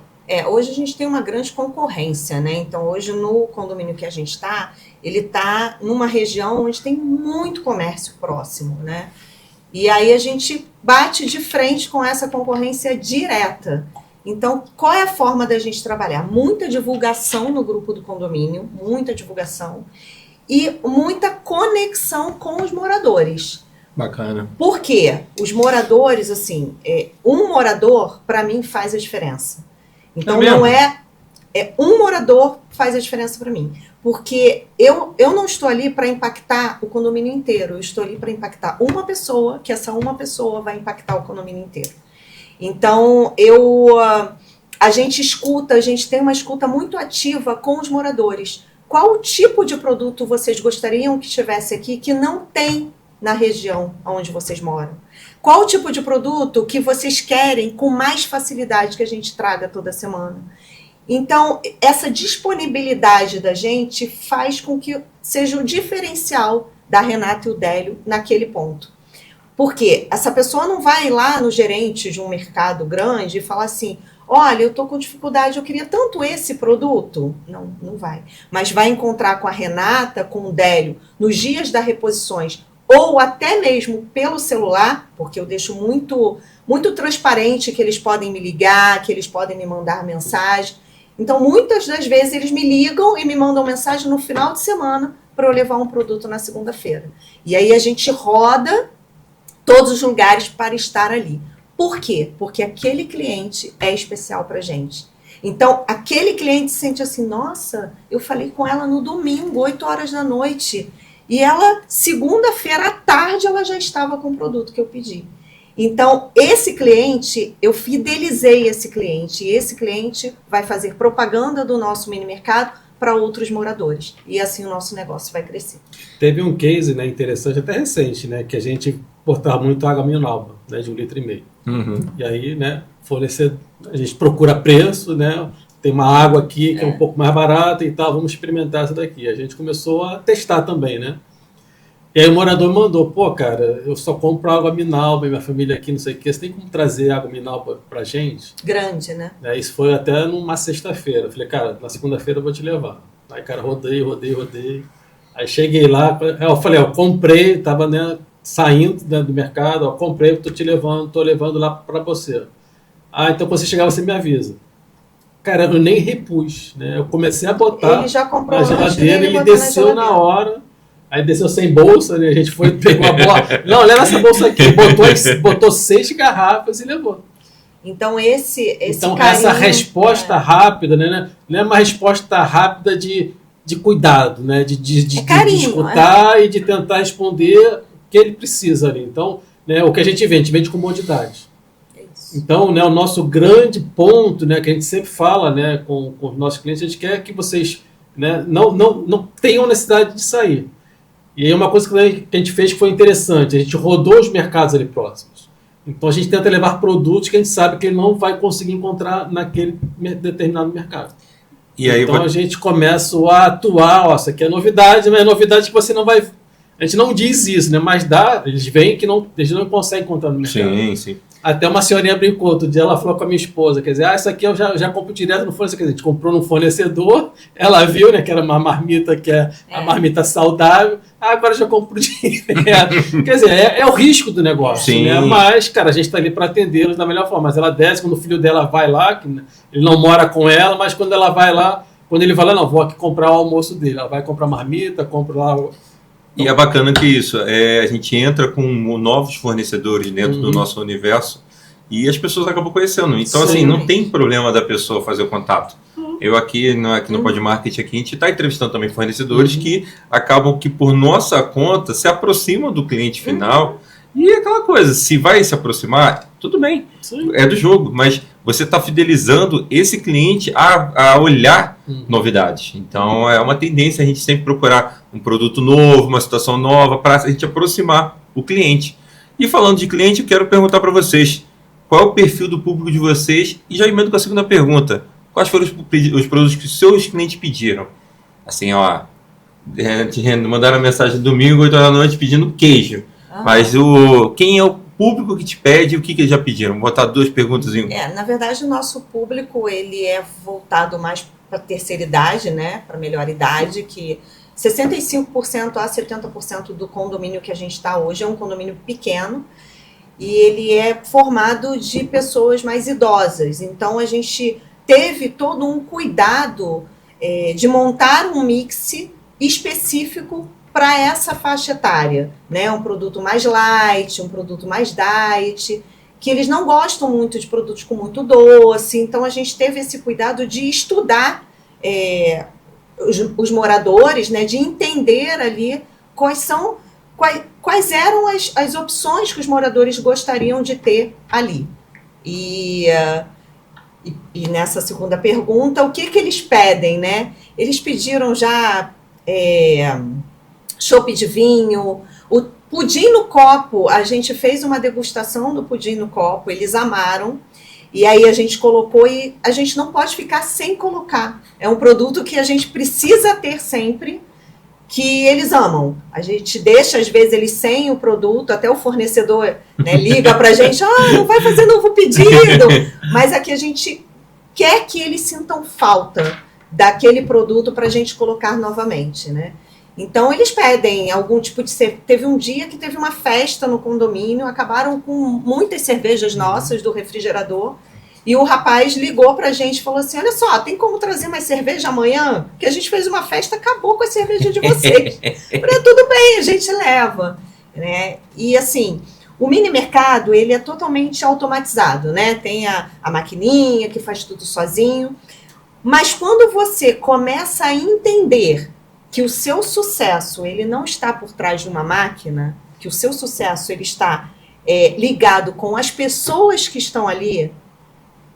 Hoje a gente tem uma grande concorrência, né? Então, hoje no condomínio que a gente está, ele está numa região onde tem muito comércio próximo, né? E aí a gente bate de frente com essa concorrência direta. Então, qual é a forma da gente trabalhar? Muita divulgação no grupo do condomínio, muita divulgação e muita conexão com os moradores. Bacana. Por quê? Os moradores, assim, um morador, para mim, faz a diferença. Então, mesmo? não é um morador faz a diferença para mim. Porque eu não estou ali para impactar o condomínio inteiro. Eu estou ali para impactar uma pessoa, que essa uma pessoa vai impactar o condomínio inteiro. Então, a gente tem uma escuta muito ativa com os moradores. Qual o tipo de produto vocês gostariam que estivesse aqui que não tem na região onde vocês moram? Qual o tipo de produto que vocês querem com mais facilidade que a gente traga toda semana? Então, essa disponibilidade da gente faz com que seja o diferencial da Renata e o Délio naquele ponto. Porque essa pessoa não vai lá no gerente de um mercado grande e falar assim, olha, eu estou com dificuldade, eu queria tanto esse produto. Não vai. Mas vai encontrar com a Renata, com o Délio, nos dias das reposições, ou até mesmo pelo celular, porque eu deixo muito, muito transparente que eles podem me ligar, que eles podem me mandar mensagem. Então, muitas das vezes eles me ligam e me mandam mensagem no final de semana para eu levar um produto na segunda-feira. E aí a gente roda todos os lugares para estar ali. Por quê? Porque aquele cliente é especial para a gente. Então, aquele cliente sente assim, nossa, eu falei com ela no domingo, 8 horas da noite, e ela, segunda-feira à tarde, ela já estava com o produto que eu pedi. Então, esse cliente, eu fidelizei esse cliente, e esse cliente vai fazer propaganda do nosso mini mercado para outros moradores. E assim o nosso negócio vai crescer. Teve um case, né, interessante, até recente, né, que a gente importava muito água mineral, né, de 1,5 litro. Uhum. E aí, né, fornecer, a gente procura preço, né, tem uma água aqui que é um pouco mais barata e tal, vamos experimentar essa daqui. A gente começou a testar também, né? E aí o morador mandou, pô, cara, eu só compro água Minalba, minha família aqui, não sei o quê, você tem como trazer água Minalba pra gente? Grande, né? Isso foi até numa sexta-feira. Eu falei, cara, na segunda-feira eu vou te levar. Aí, cara, rodei. Aí cheguei lá, eu falei, eu comprei, tava, né, saindo, né, do mercado, ó, comprei, tô levando lá pra você. Ah, então quando você chegar, você me avisa. Cara, eu nem repus, né? Eu comecei a botar Ele já comprou na o lanche geladeira, dele e ele botou na desceu na geladeira. hora, aí desceu sem bolsa, né? A gente foi, pegou a bola. Não, leva essa bolsa aqui. Botou 6 garrafas e levou. Então, esse Então, carinho, essa resposta rápida, né? Não é uma resposta rápida de cuidado, né? De carinho, escutar e de tentar responder o que ele precisa ali. Então, né, o que a gente vende comodidade. É isso. Então, né, o nosso grande ponto, né, que a gente sempre fala, né, com os nossos clientes, a gente quer que vocês, né, não tenham necessidade de sair. E aí uma coisa que a gente fez que foi interessante, a gente rodou os mercados ali próximos. Então a gente tenta levar produtos que a gente sabe que ele não vai conseguir encontrar naquele determinado mercado. E aí, então a gente começa a atuar, ó, isso aqui é novidade, mas é novidade que você não vai... A gente não diz isso, né? Mas eles veem que eles não conseguem encontrar no mercado. sim, sim. Até uma senhorinha brincou, outro dia ela falou com a minha esposa, quer dizer, isso aqui eu já compro direto no fornecedor. Quer dizer, a gente comprou no fornecedor, ela viu, né, que era uma marmita que é a marmita saudável, agora já compro direto. Quer dizer, é o risco do negócio, Sim. né? Mas, cara, a gente está ali para atendê-los da melhor forma. Mas ela desce, quando o filho dela vai lá, que ele não mora com ela, mas quando ela vai lá, quando ele vai lá, não, vou aqui comprar o almoço dele. Ela vai comprar marmita, compra lá... E é bacana que isso, a gente entra com novos fornecedores dentro do nosso universo e as pessoas acabam conhecendo. Então, assim, não tem problema da pessoa fazer o contato. Eu aqui no Podmarket, aqui, a gente está entrevistando também fornecedores que acabam que, por nossa conta, se aproximam do cliente final. E é aquela coisa, se vai se aproximar, tudo bem, é do jogo, mas você está fidelizando esse cliente a olhar novidades. Então, é uma tendência a gente sempre procurar um produto novo, uma situação nova, para a gente aproximar o cliente. E falando de cliente, eu quero perguntar para vocês, qual é o perfil do público de vocês? E já emendo com a segunda pergunta, quais foram os produtos que os seus clientes pediram? Assim, ó, mandaram mensagem domingo, 8 da noite, pedindo queijo. Mas quem é o público que te pede e o que eles já pediram? Vou botar 2 perguntas em um. Na verdade, o nosso público ele é voltado mais para a terceira idade, né? Para a melhor idade, que 65% a 70% do condomínio que a gente está hoje é um condomínio pequeno e ele é formado de pessoas mais idosas. Então, a gente teve todo um cuidado de montar um mix específico para essa faixa etária, né? Um produto mais light, um produto mais diet, que eles não gostam muito de produtos com muito doce, então a gente teve esse cuidado de estudar os moradores, né? De entender ali quais eram as opções que os moradores gostariam de ter ali. E nessa segunda pergunta, o que eles pedem, né? Eles pediram já... chopp de vinho, o pudim no copo, a gente fez uma degustação do pudim no copo, eles amaram, e aí a gente colocou e a gente não pode ficar sem colocar. É um produto que a gente precisa ter sempre, que eles amam. A gente deixa, às vezes, eles sem o produto, até o fornecedor, né, liga pra gente, não vai fazer novo pedido, mas aqui a gente quer que eles sintam falta daquele produto pra gente colocar novamente, né? Então, eles pedem algum tipo de... Teve um dia que teve uma festa no condomínio, acabaram com muitas cervejas nossas do refrigerador, e o rapaz ligou pra gente e falou assim, olha só, tem como trazer mais cerveja amanhã? Porque a gente fez uma festa, acabou com a cerveja de vocês. Eu falei, tudo bem, a gente leva. Né? E assim, o mini mercado, ele é totalmente automatizado, né? Tem a maquininha que faz tudo sozinho, mas quando você começa a entender que o seu sucesso ele não está por trás de uma máquina, que o seu sucesso ele está ligado com as pessoas que estão ali,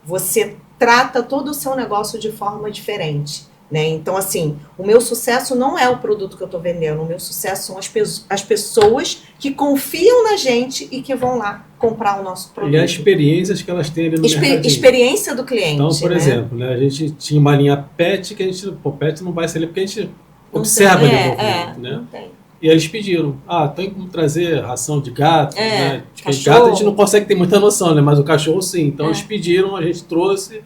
você trata todo o seu negócio de forma diferente. né? Então, assim, o meu sucesso não é o produto que eu estou vendendo, o meu sucesso são as pessoas que confiam na gente e que vão lá comprar o nosso produto. E as experiências que elas têm ali no mercadinho. Experiência do cliente. Então, por né? exemplo, né, a gente tinha uma linha PET que a gente, pet não vai ser ali porque a gente Não observa tem, ali o movimento, né? Não tem. E eles pediram, tem como trazer ração de gato, né? Porque cachorro. gato a gente não consegue ter muita noção, né? Mas o cachorro sim. Então eles pediram, a gente trouxe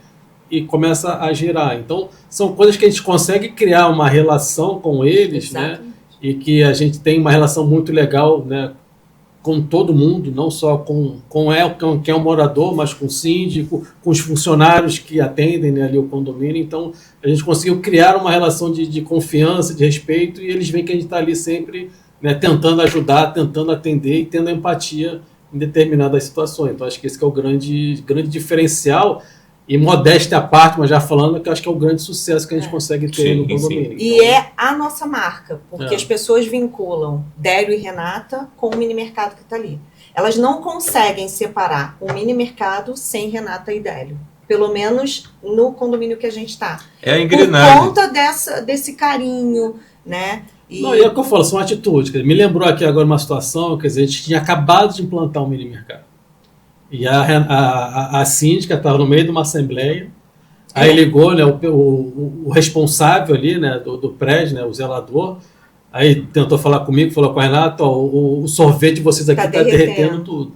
e começa a girar. Então são coisas que a gente consegue criar uma relação com eles, né? E que a gente tem uma relação muito legal, né? Com todo mundo, não só com quem é o morador, mas com o síndico, com os funcionários que atendem, né, ali o condomínio. Então, a gente conseguiu criar uma relação de confiança, de respeito, e eles veem que a gente está ali sempre, né, tentando ajudar, tentando atender e tendo empatia em determinadas situações. Então, acho que esse que é o grande diferencial, e modéstia à parte, mas já falando, que eu acho que é o grande sucesso que a gente consegue ter no condomínio. E é a nossa marca, porque as pessoas vinculam Délio e Renata com o mini mercado que está ali. Elas não conseguem separar o mini mercado sem Renata e Délio. Pelo menos no condomínio que a gente está. É a engrenagem. Por conta desse carinho, né? E é o que eu falo, são atitudes. Me lembrou aqui agora uma situação, quer dizer, a gente tinha acabado de implantar um mini mercado. E a síndica estava no meio de uma assembleia, aí ligou, né, o responsável ali, né, do prédio, né, o zelador, aí tentou falar comigo, falou com a Renata, o sorvete de vocês aqui está derretendo tudo.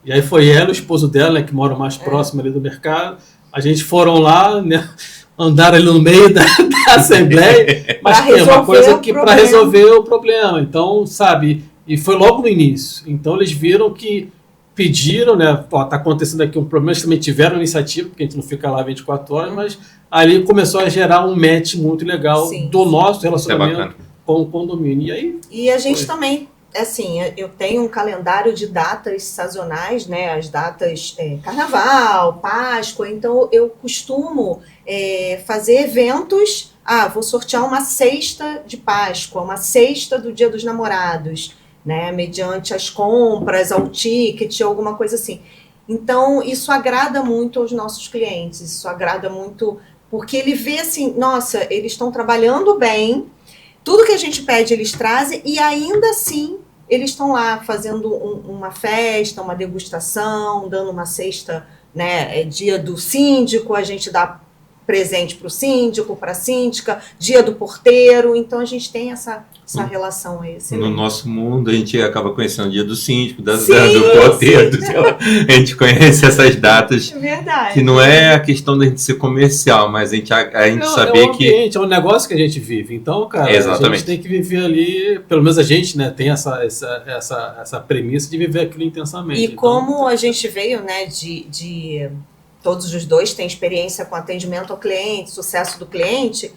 E aí foi ela, o esposo dela, né, que mora mais próximo ali do mercado, a gente foram lá, né, andaram ali no meio da assembleia, mas é uma coisa que para resolver o problema. Então, sabe, e foi logo no início. Então eles viram que pediram, né? Tá acontecendo aqui um problema, eles também tiveram iniciativa, porque a gente não fica lá 24 horas, mas ali começou a gerar um match muito legal do nosso relacionamento com o condomínio. E a gente também, assim, eu tenho um calendário de datas sazonais, né? As datas Carnaval, Páscoa, então eu costumo fazer eventos. Vou sortear uma cesta de Páscoa, uma cesta do Dia dos Namorados, né, mediante as compras, ao ticket, alguma coisa assim. Então, isso agrada muito aos nossos clientes, isso agrada muito, porque ele vê assim, nossa, eles estão trabalhando bem, tudo que a gente pede eles trazem, e ainda assim, eles estão lá fazendo uma festa, uma degustação, dando uma cesta, né, dia do síndico, a gente dá presente para o síndico, para a síndica, dia do porteiro, então a gente tem essa relação aí. No nosso mundo, a gente acaba conhecendo o dia do síndico, do porteiro, a gente conhece essas datas. Verdade. Que não é a questão da gente ser comercial, mas a gente saber que... É um negócio que a gente vive, então, cara, a gente tem que viver ali, pelo menos a gente, né, tem essa premissa de viver aquilo intensamente. E então, como a gente veio, né, de todos os dois têm experiência com atendimento ao cliente, sucesso do cliente,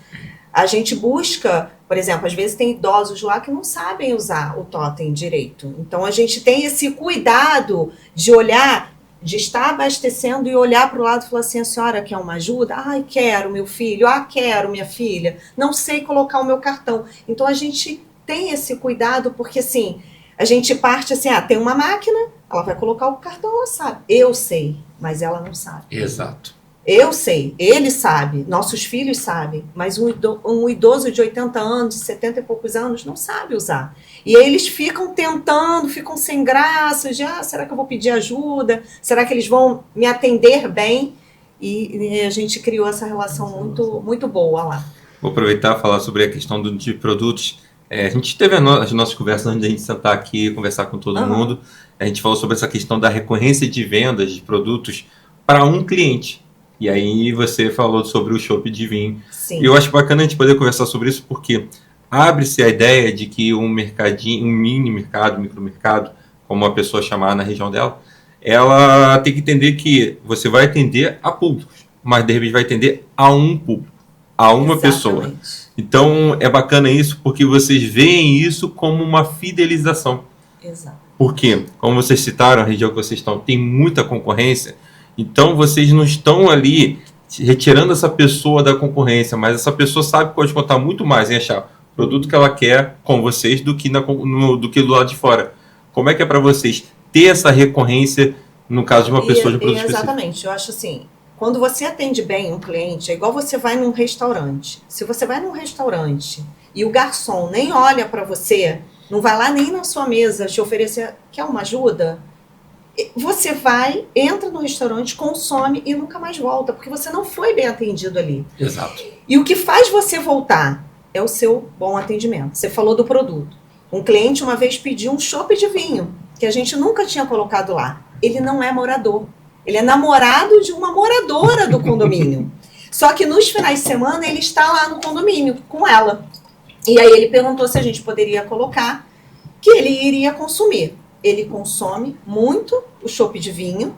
a gente busca, por exemplo, às vezes tem idosos lá que não sabem usar o totem direito. Então a gente tem esse cuidado de olhar, de estar abastecendo e olhar para o lado e falar assim, a senhora quer uma ajuda? Ai, quero, meu filho. Quero, minha filha. Não sei colocar o meu cartão. Então a gente tem esse cuidado porque, assim, a gente parte assim, tem uma máquina, ela vai colocar o cartão, ela sabe. Eu sei, mas ela não sabe. Exato. Eu sei, ele sabe, nossos filhos sabem, mas um idoso de 80 anos, de 70 e poucos anos, não sabe usar. E aí eles ficam tentando, ficam sem graça, será que eu vou pedir ajuda? Será que eles vão me atender bem? E a gente criou essa relação muito, muito boa lá. Vou aproveitar e falar sobre a questão de produtos. A gente teve as nossas conversas antes de a gente sentar aqui e conversar com todo mundo. A gente falou sobre essa questão da recorrência de vendas de produtos para um cliente. E aí você falou sobre o chopp de vinho. Sim. E eu acho bacana a gente poder conversar sobre isso porque abre-se a ideia de que um mercadinho, um mini mercado, micromercado, como a pessoa chamar na região dela, ela tem que entender que você vai atender a públicos, mas de repente vai atender a um público, a uma pessoa. Então é bacana isso porque vocês veem isso como uma fidelização. Exato. Porque, como vocês citaram, a região que vocês estão tem muita concorrência, então vocês não estão ali retirando essa pessoa da concorrência, mas essa pessoa sabe que pode contar muito mais em achar o produto que ela quer com vocês do que do lado de fora. Como é que é para vocês ter essa recorrência no caso de uma pessoa de produto específico? Exatamente, eu acho assim, quando você atende bem um cliente, é igual você vai num restaurante. Se você vai num restaurante e o garçom nem olha para você, não vai lá nem na sua mesa te oferecer, quer uma ajuda? Você vai, entra no restaurante, consome e nunca mais volta, porque você não foi bem atendido ali. Exato. E o que faz você voltar é o seu bom atendimento. Você falou do produto. Um cliente uma vez pediu um chopp de vinho, que a gente nunca tinha colocado lá. Ele não é morador. Ele é namorado de uma moradora do condomínio. Só que nos finais de semana ele está lá no condomínio com ela. E aí ele perguntou se a gente poderia colocar, que ele iria consumir. Ele consome muito o chopp de vinho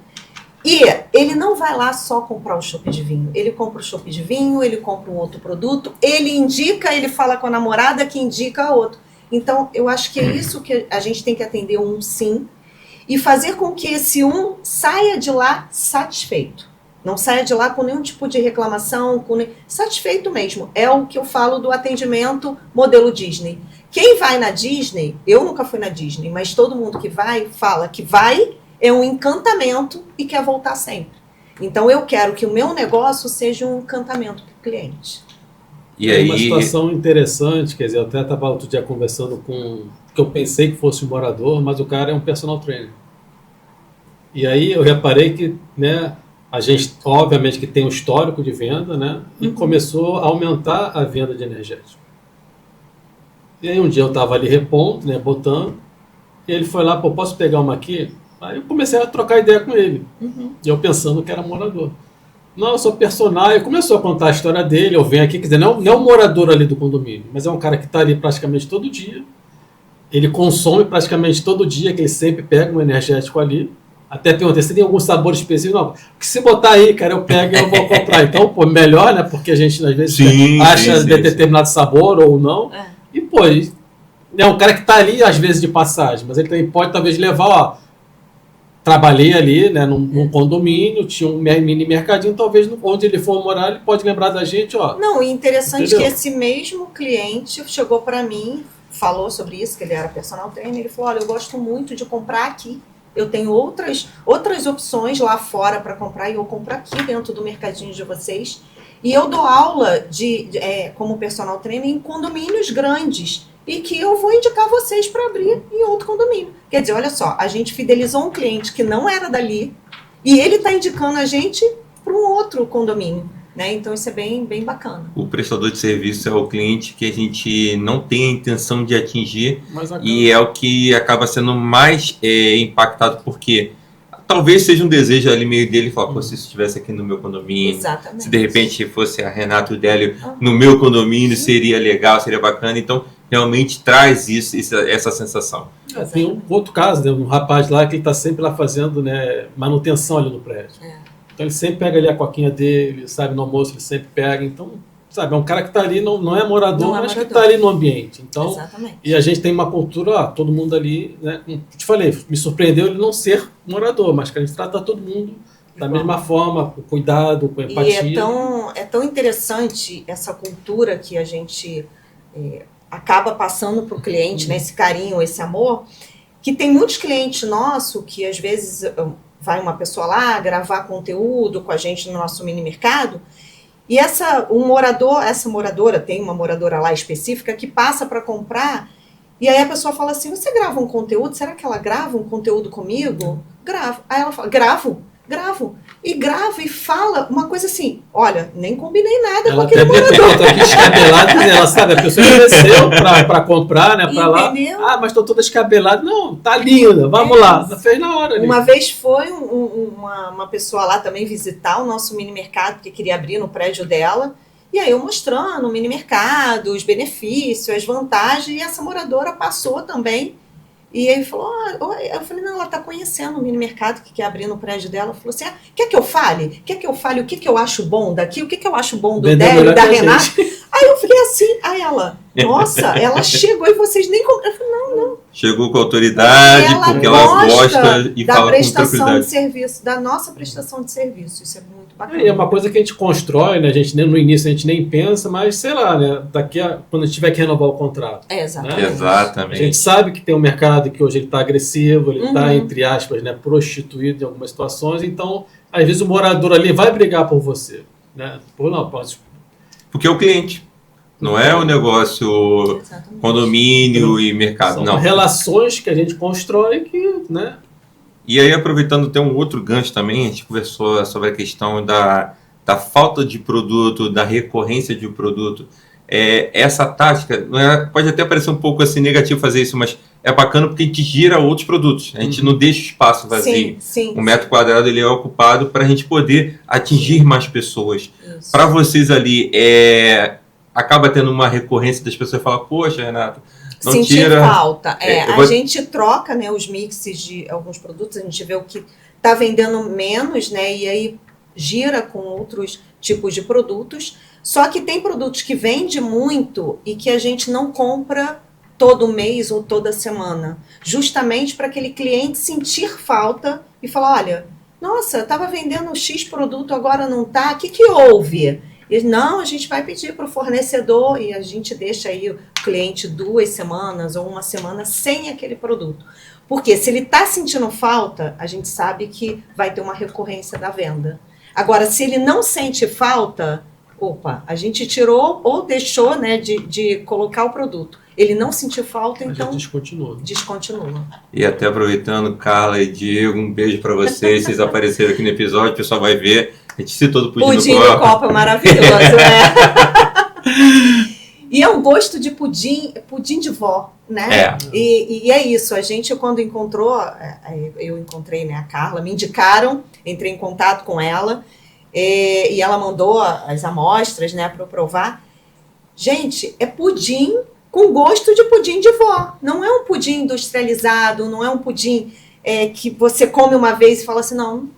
e ele não vai lá só comprar o chopp de vinho. Ele compra o chopp de vinho, ele compra um outro produto, ele indica, ele fala com a namorada que indica a outro. Então, eu acho que é isso que a gente tem que atender um sim e fazer com que esse um saia de lá satisfeito. Não saia de lá com nenhum tipo de reclamação, satisfeito mesmo. É o que eu falo do atendimento modelo Disney. Quem vai na Disney, eu nunca fui na Disney, mas todo mundo que vai, fala que vai, é um encantamento e quer voltar sempre. Então eu quero que o meu negócio seja um encantamento para o cliente. E é aí... uma situação interessante, quer dizer, eu até estava outro dia conversando com, que eu pensei que fosse um morador, mas o cara é um personal trainer. E aí eu reparei que, né, a gente, obviamente, que tem um histórico de venda, né, e começou a aumentar a venda de energético. E aí um dia eu estava ali repondo, né, botando, e ele foi lá, pô, posso pegar uma aqui? Aí eu comecei a trocar ideia com ele, e eu pensando que era morador. Não, eu sou personal, e começou a contar a história dele, eu venho aqui, quer dizer, não é um morador ali do condomínio, mas é um cara que está ali praticamente todo dia, ele consome praticamente todo dia, que ele sempre pega um energético ali. Até perguntei, você tem algum sabor específico? Não, porque se botar aí, cara, eu pego e eu vou comprar. Então, pô, melhor, né? Porque a gente, às vezes, acha determinado sabor ou não. É. E, pô, é um cara que tá ali, às vezes, de passagem, mas ele também pode, talvez, levar, ó, trabalhei ali, né, num condomínio, tinha um mini mercadinho, talvez, onde ele for morar, ele pode lembrar da gente, ó. Não, e interessante entendeu? Que esse mesmo cliente chegou para mim, falou sobre isso, que ele era personal trainer, ele falou, olha, eu gosto muito de comprar aqui. Eu tenho outras opções lá fora para comprar e eu compro aqui dentro do mercadinho de vocês. E eu dou aula como personal trainer em condomínios grandes e que eu vou indicar vocês para abrir em outro condomínio. Quer dizer, olha só, a gente fidelizou um cliente que não era dali e ele está indicando a gente para um outro condomínio. Né? Então isso é bem, bem bacana. O prestador de serviço é o cliente que a gente não tem a intenção de atingir e é o que acaba sendo mais impactado, porque talvez seja um desejo ali meio dele falar, pô, se isso estivesse aqui no meu condomínio, exatamente. Se de repente fosse a Renata e o Délio no meu condomínio, seria legal, seria bacana. Então realmente traz essa sensação. Tem um outro caso, né? Um rapaz lá que ele está sempre lá fazendo, né, manutenção ali no prédio. Então ele sempre pega ali a coquinha dele, sabe, no almoço ele sempre pega. Então, sabe, é um cara que está ali, não é morador, mas que está ali no ambiente. Então, exatamente. E a gente tem uma cultura, ó, todo mundo ali, né? Como te falei, me surpreendeu ele não ser morador, mas que a gente trata todo mundo da mesma forma, com cuidado, com empatia. E é tão interessante essa cultura que a gente acaba passando para o cliente, né, esse carinho, esse amor, que tem muitos clientes nossos que às vezes vai uma pessoa lá gravar conteúdo com a gente no nosso mini mercado e essa moradora, tem uma moradora lá específica que passa para comprar e aí a pessoa fala assim, você grava um conteúdo? Será que ela grava um conteúdo comigo? Gravo. Aí ela fala, gravo. E grava e fala uma coisa assim, olha, nem combinei nada com aquele morador. Ela tá aqui descabelada, ela sabe, a pessoa desceu para comprar, né, para lá. Ah, mas estou toda descabelada. Não, tá linda, vamos lá. Fez na hora. Uma vez foi uma pessoa lá também visitar o nosso mini mercado, que queria abrir no prédio dela, e aí eu mostrando o mini mercado, os benefícios, as vantagens, e essa moradora passou também. E ele falou, eu falei, não, ela está conhecendo o mini mercado que quer abrir no prédio dela. Falou assim, quer que eu fale? Quer que eu fale o que eu acho bom daqui? O que eu acho bom do Délio e da Renata? Aí eu falei assim, aí ela, nossa, ela chegou e vocês nem... Eu falei, não. Chegou com autoridade, porque ela gosta e fala com tranquilidade. De serviço, da nossa prestação de serviço, isso é muito bacana. É uma coisa que a gente constrói, né? A gente no início a gente nem pensa, mas sei lá, né? Quando a gente tiver que renovar o contrato. Exatamente. Né? Exatamente. A gente sabe que tem um mercado que hoje ele está agressivo, ele está, Uhum. entre aspas, né, prostituído em algumas situações, então, às vezes o morador ali vai brigar por você. Né? Porque é o cliente. Não é o negócio Exatamente. condomínio e mercado, São não. relações que a gente constrói que, né? E aí, aproveitando, tem um outro gancho também, a gente conversou sobre a questão da falta de produto, da recorrência de um produto. Essa tática, pode até parecer um pouco assim negativo fazer isso, mas é bacana porque a gente gira outros produtos. A gente não deixa o espaço vazio. Sim, sim. Um metro quadrado ele é ocupado para a gente poder atingir mais pessoas. Isso. Para vocês ali, acaba tendo uma recorrência das pessoas falar, poxa, Renata, não Sentir tira... falta. Eu A vou- gente troca, né, os mixes de alguns produtos, a gente vê o que está vendendo menos, né, e aí gira com outros tipos de produtos. Só que tem produtos que vende muito e que a gente não compra todo mês ou toda semana, justamente para aquele cliente sentir falta e falar, olha, nossa, eu estava vendendo X produto, agora não está, o que houve? E, não, a gente vai pedir para o fornecedor e a gente deixa aí o cliente 2 semanas ou 1 semana sem aquele produto. Porque se ele está sentindo falta, a gente sabe que vai ter uma recorrência da venda. Agora, se ele não sente falta, opa, a gente tirou ou deixou, né, de colocar o produto. Ele não sentiu falta, A então gente descontinua. descontinua. E até aproveitando, Carla e Diego, um beijo para vocês. Vocês apareceram aqui no episódio, o pessoal vai ver. A gente citou do pudim Pudim no no copo. copo é maravilhoso, né? E é um gosto de pudim de vó, né? E é isso, a gente quando encontrou, eu encontrei, né, a Carla, me indicaram, entrei em contato com ela, e ela mandou as amostras, né, para eu provar. Gente, é pudim com gosto de pudim de vó. Não é um pudim industrializado, não é um pudim que você come uma vez e fala assim, não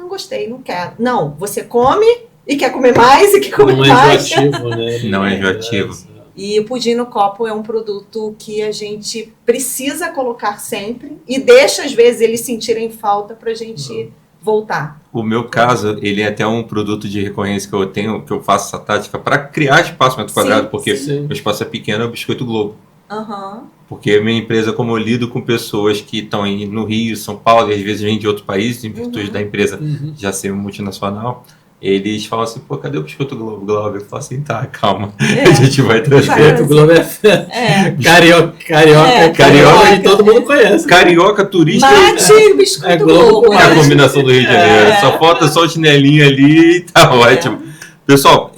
gostei, não quero. Não, você come e quer comer mais e quer comer Não é mais. enjoativo, né? Não é enjoativo. E o pudim no copo é um produto que a gente precisa colocar sempre e deixa, às vezes, eles sentirem falta para a gente voltar. O meu caso, ele é até um produto de recorrência que eu tenho, que eu faço essa tática para criar espaço metro quadrado, porque sim. o espaço é pequeno, é o Biscoito Globo. Aham. Porque a minha empresa, como eu lido com pessoas que estão no Rio, São Paulo, e às vezes vêm de outro país, em virtude da empresa já ser multinacional, eles falam assim, pô, cadê o Biscoito Globo, Glauber? Eu falo assim, tá, calma, a gente vai trazer. O Globo é carioca e todo mundo conhece. Carioca, turista Mate, biscoito Globo. é a combinação do Rio de Janeiro. Só falta só o chinelinho ali e tá ótimo. Pessoal,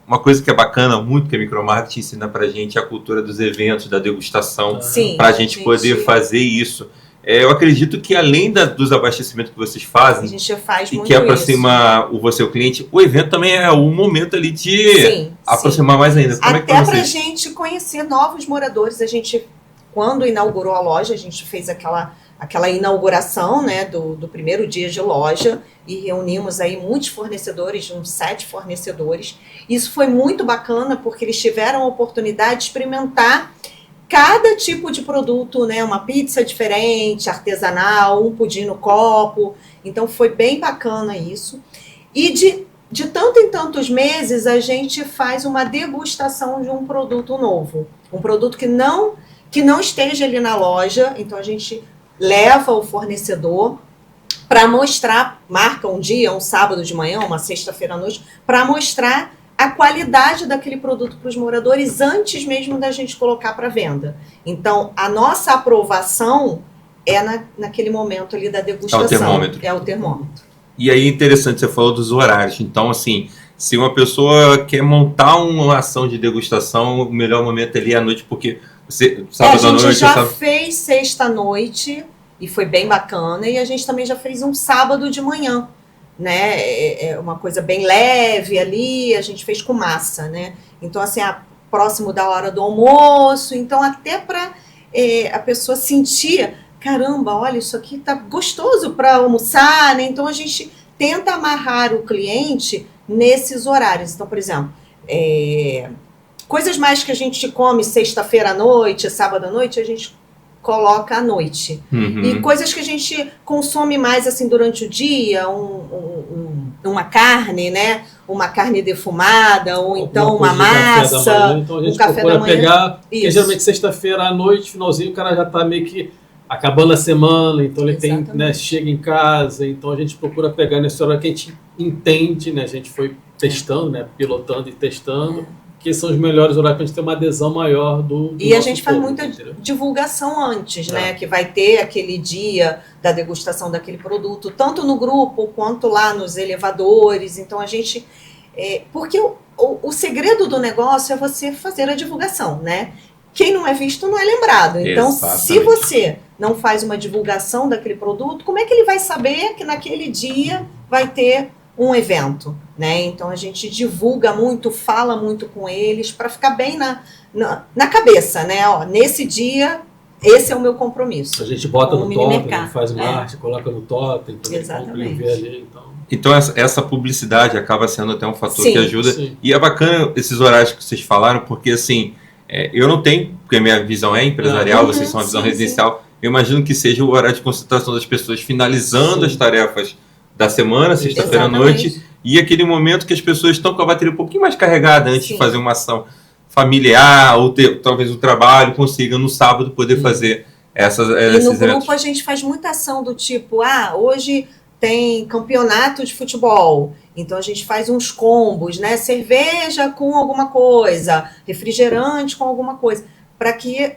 uma coisa que é bacana muito que a Micromarketing ensina pra gente é a cultura dos eventos, da degustação, Sim. pra gente poder fazer isso. Eu acredito que além dos abastecimentos que vocês A fazem, gente faz e muito que aproxima você, o cliente, o evento também é um momento ali de Sim, aproximar mais ainda. Como é que até foi para a vocês? gente conhecer novos moradores. A gente, quando inaugurou a loja, a gente fez aquela inauguração, né, do primeiro dia de loja e reunimos aí muitos fornecedores, uns 7 fornecedores. Isso foi muito bacana porque eles tiveram a oportunidade de experimentar cada tipo de produto, né, uma pizza diferente, artesanal, um pudim no copo. Então foi bem bacana isso. E de tanto em tantos meses a gente faz uma degustação de um produto novo, um produto que não esteja ali na loja. Então a gente leva o fornecedor para mostrar, marca um dia, um sábado de manhã, uma sexta-feira à noite, para mostrar a qualidade daquele produto para os moradores antes mesmo da gente colocar para venda. Então, a nossa aprovação é naquele momento ali da degustação. É o termômetro. É o termômetro. E aí, interessante, você falou dos horários. Então, assim, se uma pessoa quer montar uma ação de degustação, o melhor momento ali é à noite, porque sábado à noite... A gente já fez sexta-noite e foi bem bacana, e a gente também já fez um sábado de manhã, né? É uma coisa bem leve ali, a gente fez com massa, né? Então, assim, próximo da hora do almoço, então até para a pessoa sentir, caramba, olha, isso aqui tá gostoso para almoçar, né? Então a gente tenta amarrar o cliente nesses horários. Então, por exemplo, coisas mais que a gente come sexta-feira à noite, sábado à noite, a gente coloca à noite. E coisas que a gente consome mais assim durante o dia, uma carne, né? Uma carne defumada, ou então uma massa, então a gente café procura da manhã. pegar, porque Isso. geralmente sexta-feira à noite, finalzinho, o cara já está meio que acabando a semana, então ele tem, né, Exatamente. chega em casa, então a gente procura pegar nesse horário que a gente entende, né? A gente foi testando, né? Pilotando e testando, que são os melhores horários para a gente ter uma adesão maior do E a nosso gente faz público, muita entendeu? divulgação antes, né? Que vai ter aquele dia da degustação daquele produto, tanto no grupo quanto lá nos elevadores. Então a gente... porque o segredo do negócio é você fazer a divulgação, né? Quem não é visto não é lembrado. Então, se você não faz uma divulgação daquele produto, como é que ele vai saber que naquele dia vai ter um evento, né? Então a gente divulga muito, fala muito com eles para ficar bem na cabeça, né? Ó, nesse dia, esse é o meu compromisso. A gente bota Com no o totem, minimercado. faz marcha, coloca no totem, então Exatamente. ele vê ali, então... Então essa publicidade acaba sendo até um fator Sim, que ajuda. sim. E é bacana esses horários que vocês falaram, porque assim, eu não tenho, porque a minha visão é empresarial, vocês são a visão sim, residencial. Eu imagino que seja o horário de concentração das pessoas finalizando Sim. as tarefas da semana, sexta-feira à noite, e aquele momento que as pessoas estão com a bateria um pouquinho mais carregada antes de fazer uma ação familiar, ou ter talvez o trabalho, consiga no sábado poder fazer E no esses grupo eventos. a gente faz muita ação do tipo, hoje tem campeonato de futebol, então a gente faz uns combos, né? Cerveja com alguma coisa, refrigerante com alguma coisa, para que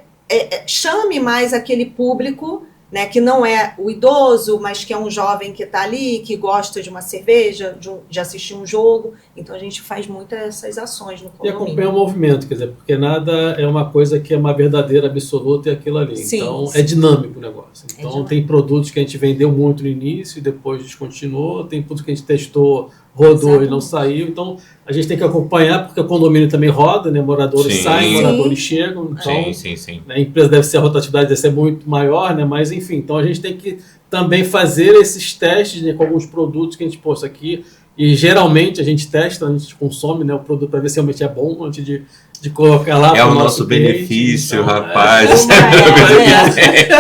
chame mais aquele público, né, que não é o idoso, mas que é um jovem que está ali, que gosta de uma cerveja, de assistir um jogo. Então a gente faz muitas essas ações no E condomínio. acompanha o movimento, quer dizer, porque nada é uma coisa que é uma verdadeira absoluta e aquilo ali. Sim, então sim. é dinâmico o negócio. Então dinâmico. tem produtos que a gente vendeu muito no início e depois descontinuou, tem produtos que a gente testou, rodou Exatamente. e não saiu. Então a gente tem que acompanhar, porque o condomínio também roda, né? Moradores Sim. saem, Sim. moradores chegam. Então Sim. né, a empresa deve ser, a rotatividade deve ser muito maior, né? Mas enfim, então a gente tem que também fazer esses testes, né, com alguns produtos que a gente posta aqui. E geralmente a gente testa, a gente consome, né, o produto para ver se realmente é bom antes de colocar lá. É pro o nosso cliente. benefício, Então, rapaz.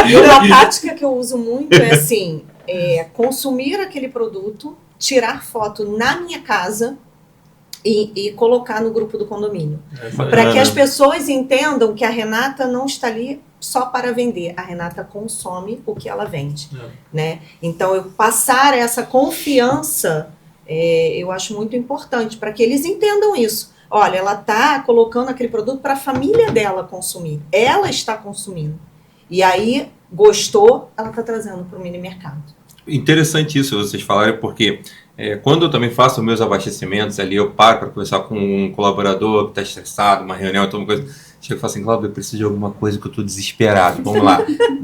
E uma prática que eu uso muito é assim, consumir aquele produto, tirar foto na minha casa e colocar no grupo do condomínio. Para que as pessoas entendam que a Renata não está ali só para vender, a Renata consome o que ela vende, né? Então eu passar essa confiança, eu acho muito importante para que eles entendam isso. Olha, ela está colocando aquele produto para a família dela consumir, ela está consumindo. E aí, gostou, ela está trazendo para o mini mercado. Interessante isso vocês falarem, porque quando eu também faço meus abastecimentos ali, eu paro para conversar com um colaborador que está estressado, uma reunião, alguma coisa, chego e falo assim, Cláudio, eu preciso de alguma coisa que eu estou desesperado, vamos lá,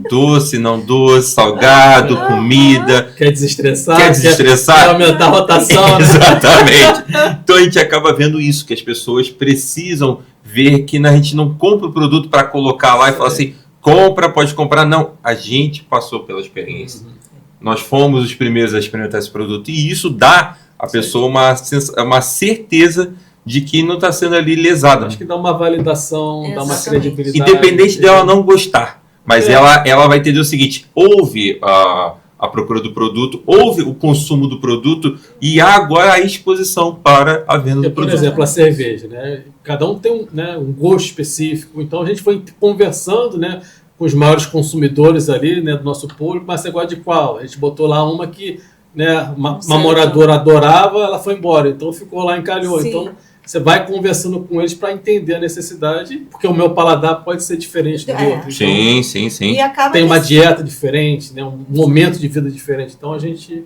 doce, não doce, salgado, comida, Quer desestressar? quer Quer aumentar a rotação? Né? Exatamente. Então a gente acaba vendo isso, que as pessoas precisam ver que a gente não compra o produto para colocar lá e falar assim, compra, pode comprar. Não, a gente passou pela experiência. Nós fomos os primeiros a experimentar esse produto. E isso dá à pessoa uma certeza de que não está sendo ali lesada. Acho que dá uma validação, dá uma Exatamente. credibilidade. Independente dela não gostar. Mas ela vai entender o seguinte, houve a procura do produto, houve o consumo do produto e há agora a exposição para a venda do Por produto. exemplo, a cerveja, né? Cada um tem um gosto específico. Então a gente foi conversando, né, com os maiores consumidores ali, né, do nosso público, mas você gosta de qual? A gente botou lá uma que, né, uma moradora adorava, ela foi embora, então ficou lá, encalhou. Sim. Então você vai conversando com eles para entender a necessidade, porque o meu paladar pode ser diferente do outro. Então, Sim. E acaba tem uma dieta diferente, né, um momento de vida diferente. Então a gente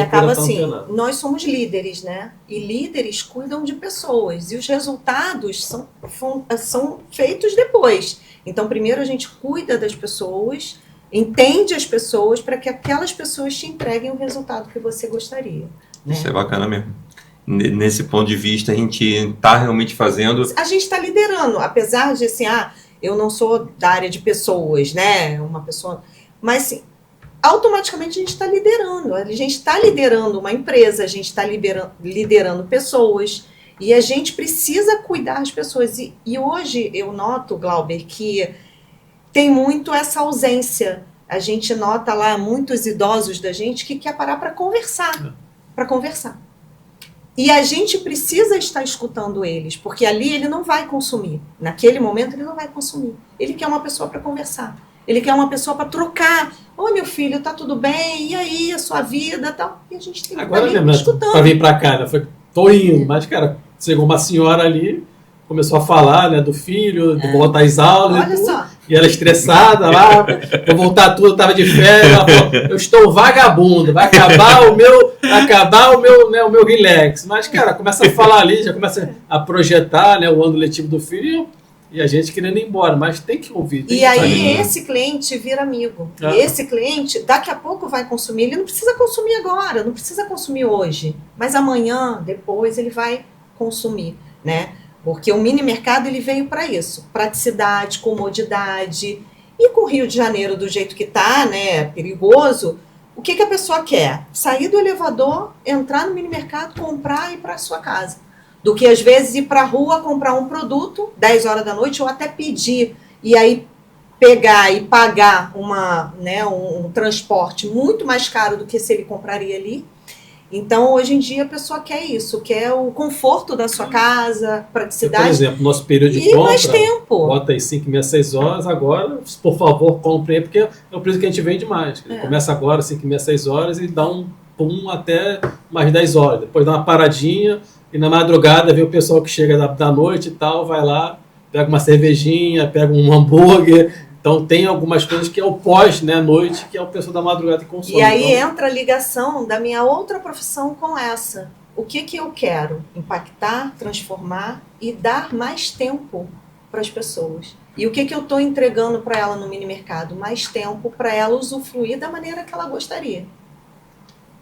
acaba assim, nós somos líderes, né? E líderes cuidam de pessoas. E os resultados são feitos depois. Então, primeiro a gente cuida das pessoas, entende as pessoas para que aquelas pessoas te entreguem o resultado que você gostaria. Né? Isso é bacana mesmo. Nesse ponto de vista, a gente está realmente fazendo... A gente está liderando, apesar de assim, eu não sou da área de pessoas, né? Uma pessoa... Mas, assim, automaticamente a gente está liderando. A gente está liderando uma empresa, a gente está liderando pessoas e a gente precisa cuidar das pessoas. E hoje eu noto, Glauber, que tem muito essa ausência. A gente nota lá muitos idosos da gente que quer parar para conversar, E a gente precisa estar escutando eles, porque ali ele não vai consumir. Naquele momento ele não vai consumir. Ele quer uma pessoa para conversar. Ele quer uma pessoa para trocar. Oi, meu filho, tá tudo bem? E aí, a sua vida, tal? E a gente tem que Agora estar mesmo, escutando. para vir para cá, né? Tô indo, mas, cara, chegou uma senhora ali, começou a falar, né, do filho, de voltar às aulas. Olha só. E ela estressada lá, vou voltar tudo, tava de férias, ela falou, eu estou vagabundo, vai acabar o meu relax. Mas, cara, começa a falar ali, já começa a projetar, né, o ano letivo do filho e a gente querendo ir embora, mas tem que ouvir. Tem E que aí fazer. esse cliente vira amigo. Ah. E esse cliente daqui a pouco vai consumir. Ele não precisa consumir agora, não precisa consumir hoje. Mas amanhã, depois, ele vai consumir, né? Porque o mini mercado ele veio para isso. Praticidade, comodidade. E com o Rio de Janeiro do jeito que tá, né, perigoso, o que a pessoa quer? Sair do elevador, entrar no mini mercado, comprar e ir para sua casa. Do que às vezes ir para a rua comprar um produto 10 horas da noite ou até pedir e aí pegar e pagar um transporte muito mais caro do que se ele compraria ali. Então, hoje em dia, a pessoa quer isso, quer o conforto da sua casa, praticidade. Por exemplo, nosso período de e compra, mais tempo. bota aí 5, 6 horas, agora, por favor, compre aí, porque é o preço que a gente vende mais. Começa agora, 5, 6 horas, e dá um pum até mais 10 horas. Depois dá uma paradinha, e na madrugada vem o pessoal que chega da noite e tal, vai lá, pega uma cervejinha, pega um hambúrguer. Então tem algumas coisas que é o pós, né, noite, que é o pessoal da madrugada que consome. E aí então, entra a ligação da minha outra profissão com essa. O que eu quero? Impactar, transformar e dar mais tempo para as pessoas. E o que eu estou entregando para ela no mini mercado? Mais tempo para ela usufruir da maneira que ela gostaria.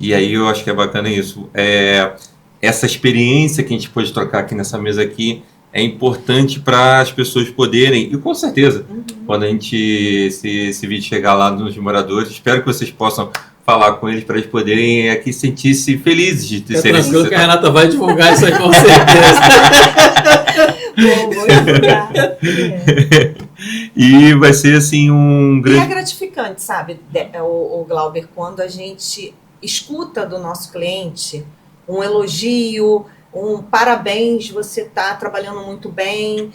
E aí eu acho que é bacana isso. Essa experiência que a gente pode trocar aqui nessa mesa aqui é importante para as pessoas poderem, e com certeza, quando a gente, esse vídeo chegar lá nos moradores, espero que vocês possam falar com eles para eles poderem aqui sentir-se felizes de é serem tranquilo que a citados. Renata vai divulgar isso aí com certeza. Vou divulgar. E vai ser assim um E é grande... gratificante, sabe, o Glauber, quando a gente escuta do nosso cliente um elogio, um parabéns, você está trabalhando muito bem,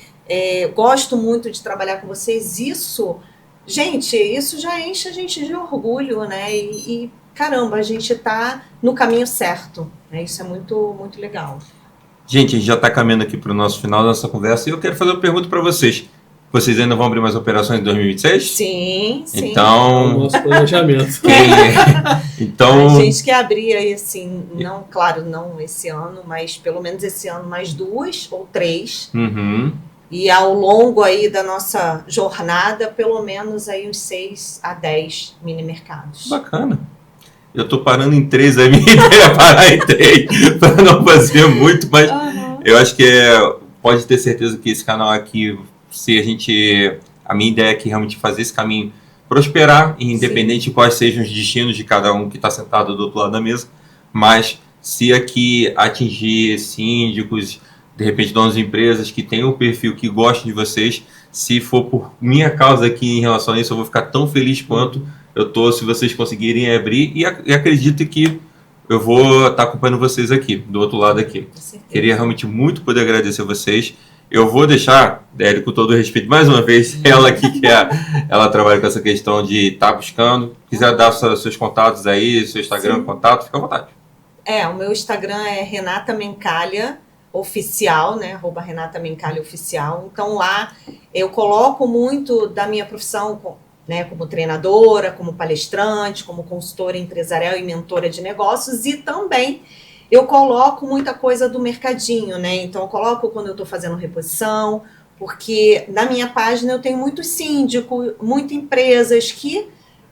gosto muito de trabalhar com vocês. Isso já enche a gente de orgulho, né? E caramba, a gente está no caminho certo, né? Isso é muito, muito legal. Gente, a gente já está caminhando aqui para o nosso final da nossa conversa e eu quero fazer uma pergunta para vocês. Vocês ainda vão abrir mais operações em 2026? Sim. É o Então... nosso planejamento. Então... A gente quer abrir aí, assim, não, claro, não esse ano, mas pelo menos esse ano mais 2 ou 3. Uhum. E ao longo aí da nossa jornada, pelo menos aí uns 6 a 10 mini mercados. Bacana. Eu tô parando em 3, a minha ideia é parar em 3 para não fazer muito, mas eu acho que pode ter certeza que esse canal aqui, a minha ideia é que realmente fazer esse caminho prosperar, independente de quais sejam os destinos de cada um que está sentado do outro lado da mesa, mas se aqui atingir síndicos, de repente donos de empresas que têm um perfil que gostam de vocês, se for por minha causa aqui em relação a isso, eu vou ficar tão feliz quanto eu tô, se vocês conseguirem abrir, e acredito que eu vou estar acompanhando vocês aqui, do outro lado aqui. Queria realmente muito poder agradecer a vocês. Eu vou deixar, Délio, com todo o respeito, mais uma vez, ela aqui, ela trabalha com essa questão de estar buscando. Quiser dar seus contatos aí, seu Instagram, contato, fica à vontade. O meu Instagram é Renata Mencalha Oficial, né? @Renata Mencalha Oficial. Então lá eu coloco muito da minha profissão, né, como treinadora, como palestrante, como consultora empresarial e mentora de negócios, e também eu coloco muita coisa do mercadinho, né? Então eu coloco quando eu estou fazendo reposição, porque na minha página eu tenho muitos síndicos, muitas empresas que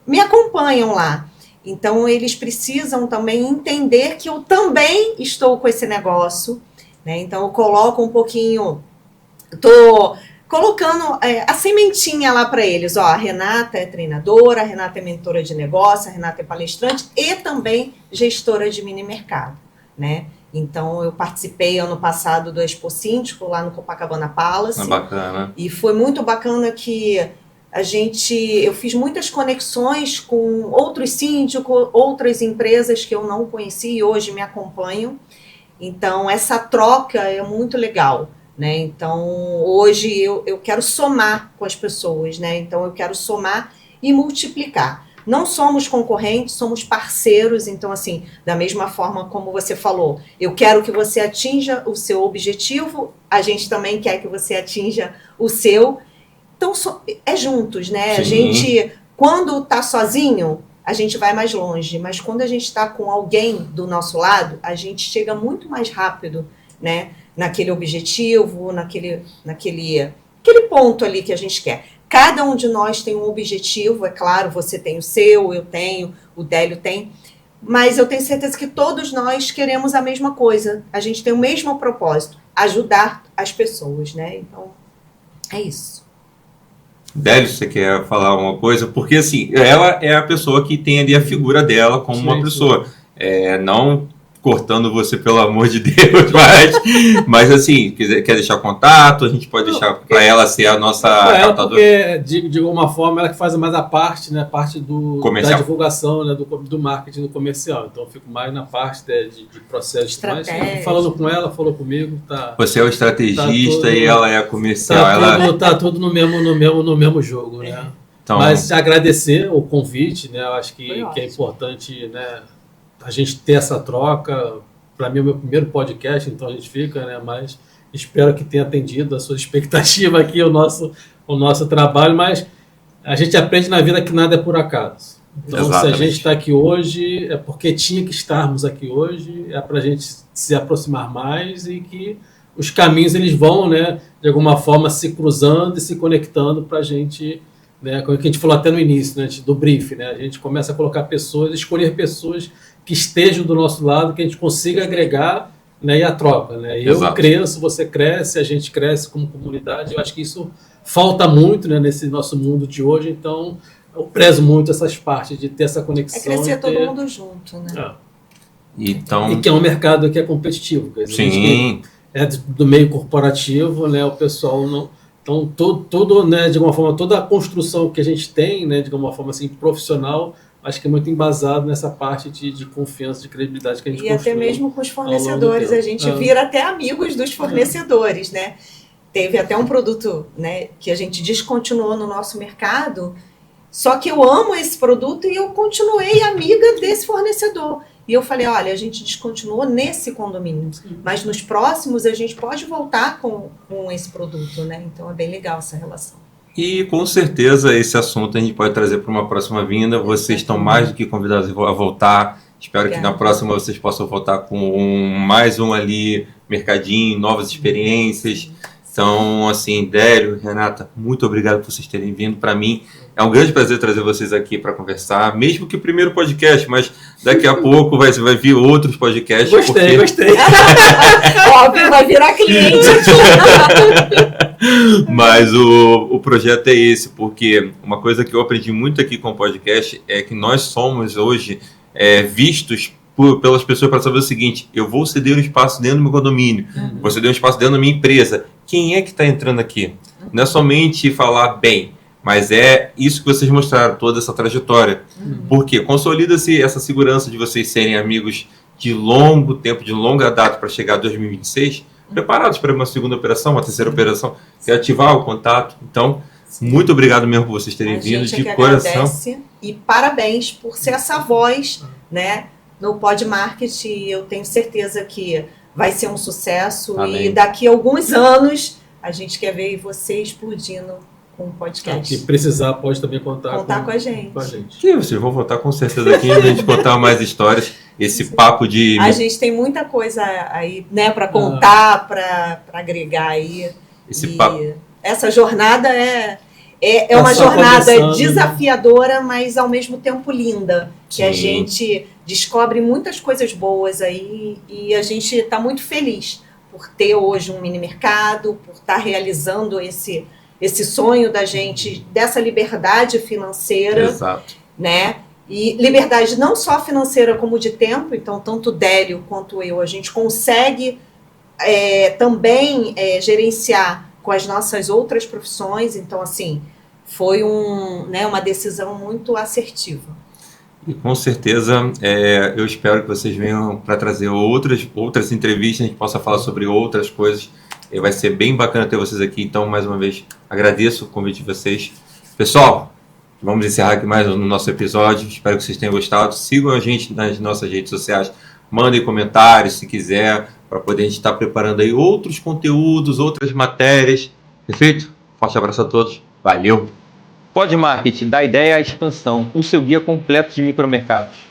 me acompanham lá. Então eles precisam também entender que eu também estou com esse negócio, né? Então eu coloco um pouquinho, estou colocando a sementinha lá para eles. Ó, a Renata é treinadora, a Renata é mentora de negócio, a Renata é palestrante e também gestora de mini mercado, né? Então eu participei ano passado do Expo Síndico lá no Copacabana Palace. Bacana. E foi muito bacana que eu fiz muitas conexões com outros síndicos, outras empresas que eu não conhecia e hoje me acompanham. Então, essa troca é muito legal, né? Então, hoje eu quero somar com as pessoas, né? Então, eu quero somar e multiplicar. Não somos concorrentes, somos parceiros. Então, assim, da mesma forma como você falou, eu quero que você atinja o seu objetivo, a gente também quer que você atinja o seu. Então, é juntos, né? Sim. A gente, quando está sozinho, a gente vai mais longe, mas quando a gente está com alguém do nosso lado, a gente chega muito mais rápido, né? Naquele objetivo, naquele ponto ali que a gente quer. Cada um de nós tem um objetivo, é claro, você tem o seu, eu tenho, o Délio tem, mas eu tenho certeza que todos nós queremos a mesma coisa, a gente tem o mesmo propósito, ajudar as pessoas, né? Então, é isso. Délio, você quer falar uma coisa? Porque, assim, ela é a pessoa que tem ali a figura dela como uma pessoa. Não cortando você, pelo amor de Deus, mas assim, quer deixar contato, a gente pode deixar para ela ser a nossa captadora. Porque, de alguma forma, ela que faz mais a parte, né, parte da divulgação, né, do marketing, do comercial. Então, eu fico mais na parte de processo. Mas, falando com ela, falou comigo. Tá, você é o estrategista e ela é a comercial. Tá tudo no mesmo jogo, né? Então, mas agradecer o convite, né? Eu acho que é importante, né, a gente ter essa troca. Para mim é o meu primeiro podcast, então a gente fica, né? Mas espero que tenha atendido a sua expectativa aqui, o nosso trabalho, mas a gente aprende na vida que nada é por acaso. Então, exatamente, se a gente está aqui hoje, é porque tinha que estarmos aqui hoje, é para a gente se aproximar mais e que os caminhos eles vão, né, de alguma forma se cruzando e se conectando para a gente, né, como a gente falou até no início, né, do brief, né, a gente começa a colocar pessoas, escolher pessoas que estejam do nosso lado, que a gente consiga agregar, né, e a troca, né? Eu cresço, você cresce, a gente cresce como comunidade. Eu acho que isso falta muito, né, nesse nosso mundo de hoje. Então, eu prezo muito essas partes de ter essa conexão. É crescer todo mundo junto, né? Então... E que é um mercado que é competitivo. Quer dizer, sim. É do meio corporativo, né? O pessoal não... Então, tudo, né, de alguma forma, toda a construção que a gente tem, né, de alguma forma assim, profissional, acho que é muito embasado nessa parte de confiança, de credibilidade que a gente construiu. E até mesmo com os fornecedores, a gente vira até amigos dos fornecedores, né? Teve até um produto, né, que a gente descontinuou no nosso mercado, só que eu amo esse produto e eu continuei amiga desse fornecedor. E eu falei, olha, a gente descontinuou nesse condomínio, mas nos próximos a gente pode voltar com esse produto, né? Então é bem legal essa relação. E com certeza esse assunto a gente pode trazer para uma próxima vinda. Vocês estão mais do que convidados a voltar. Espero que na próxima vocês possam voltar com mais um ali, mercadinho, novas experiências. Então, assim, Délio, Renata, muito obrigado por vocês terem vindo. Para mim é um grande prazer trazer vocês aqui para conversar, mesmo que o primeiro podcast, mas daqui a pouco vai vir outros podcasts. Gostei. Óbvio, vai virar cliente. Mas o projeto é esse, porque uma coisa que eu aprendi muito aqui com o podcast é que nós somos hoje vistos pelas pessoas para saber o seguinte: eu vou ceder um espaço dentro do meu condomínio, vou ceder um espaço dentro da minha empresa. Quem é que está entrando aqui? Não é somente falar bem, mas é isso que vocês mostraram, toda essa trajetória. Porque consolida-se essa segurança de vocês serem amigos de longo tempo, de longa data para chegar a 2026, preparados para uma segunda operação, uma terceira operação, reativar o contato. Então, muito obrigado mesmo por vocês terem vindo, de coração. Agradece, e parabéns por ser essa voz, né, no Podmarket. Eu tenho certeza que vai ser um sucesso. Amém. E daqui a alguns anos a gente quer ver você explodindo com o podcast. Se precisar, pode também contar com a gente. Sim, vocês vão voltar com certeza aqui a gente contar mais histórias. Esse papo de... A gente tem muita coisa aí, né, para contar, para agregar aí. Essa jornada é uma jornada desafiadora, mas ao mesmo tempo linda. Que a gente descobre muitas coisas boas aí e a gente está muito feliz por ter hoje um mini mercado, por estar realizando esse sonho da gente, dessa liberdade financeira. Exato. Né? E liberdade não só financeira como de tempo. Então tanto o Délio quanto eu, a gente consegue também gerenciar com as nossas outras profissões. Então assim, foi uma decisão muito assertiva. E com certeza, eu espero que vocês venham para trazer outras entrevistas, a gente possa falar sobre outras coisas. Vai ser bem bacana ter vocês aqui. Então, mais uma vez, agradeço o convite de vocês. Pessoal, vamos encerrar aqui mais no nosso episódio. Espero que vocês tenham gostado. Sigam a gente nas nossas redes sociais. Mandem comentários se quiser, para poder a gente estar preparando aí outros conteúdos, outras matérias. Perfeito? Forte abraço a todos. Valeu! Pod Marketing, da ideia à expansão, o seu guia completo de micromercados.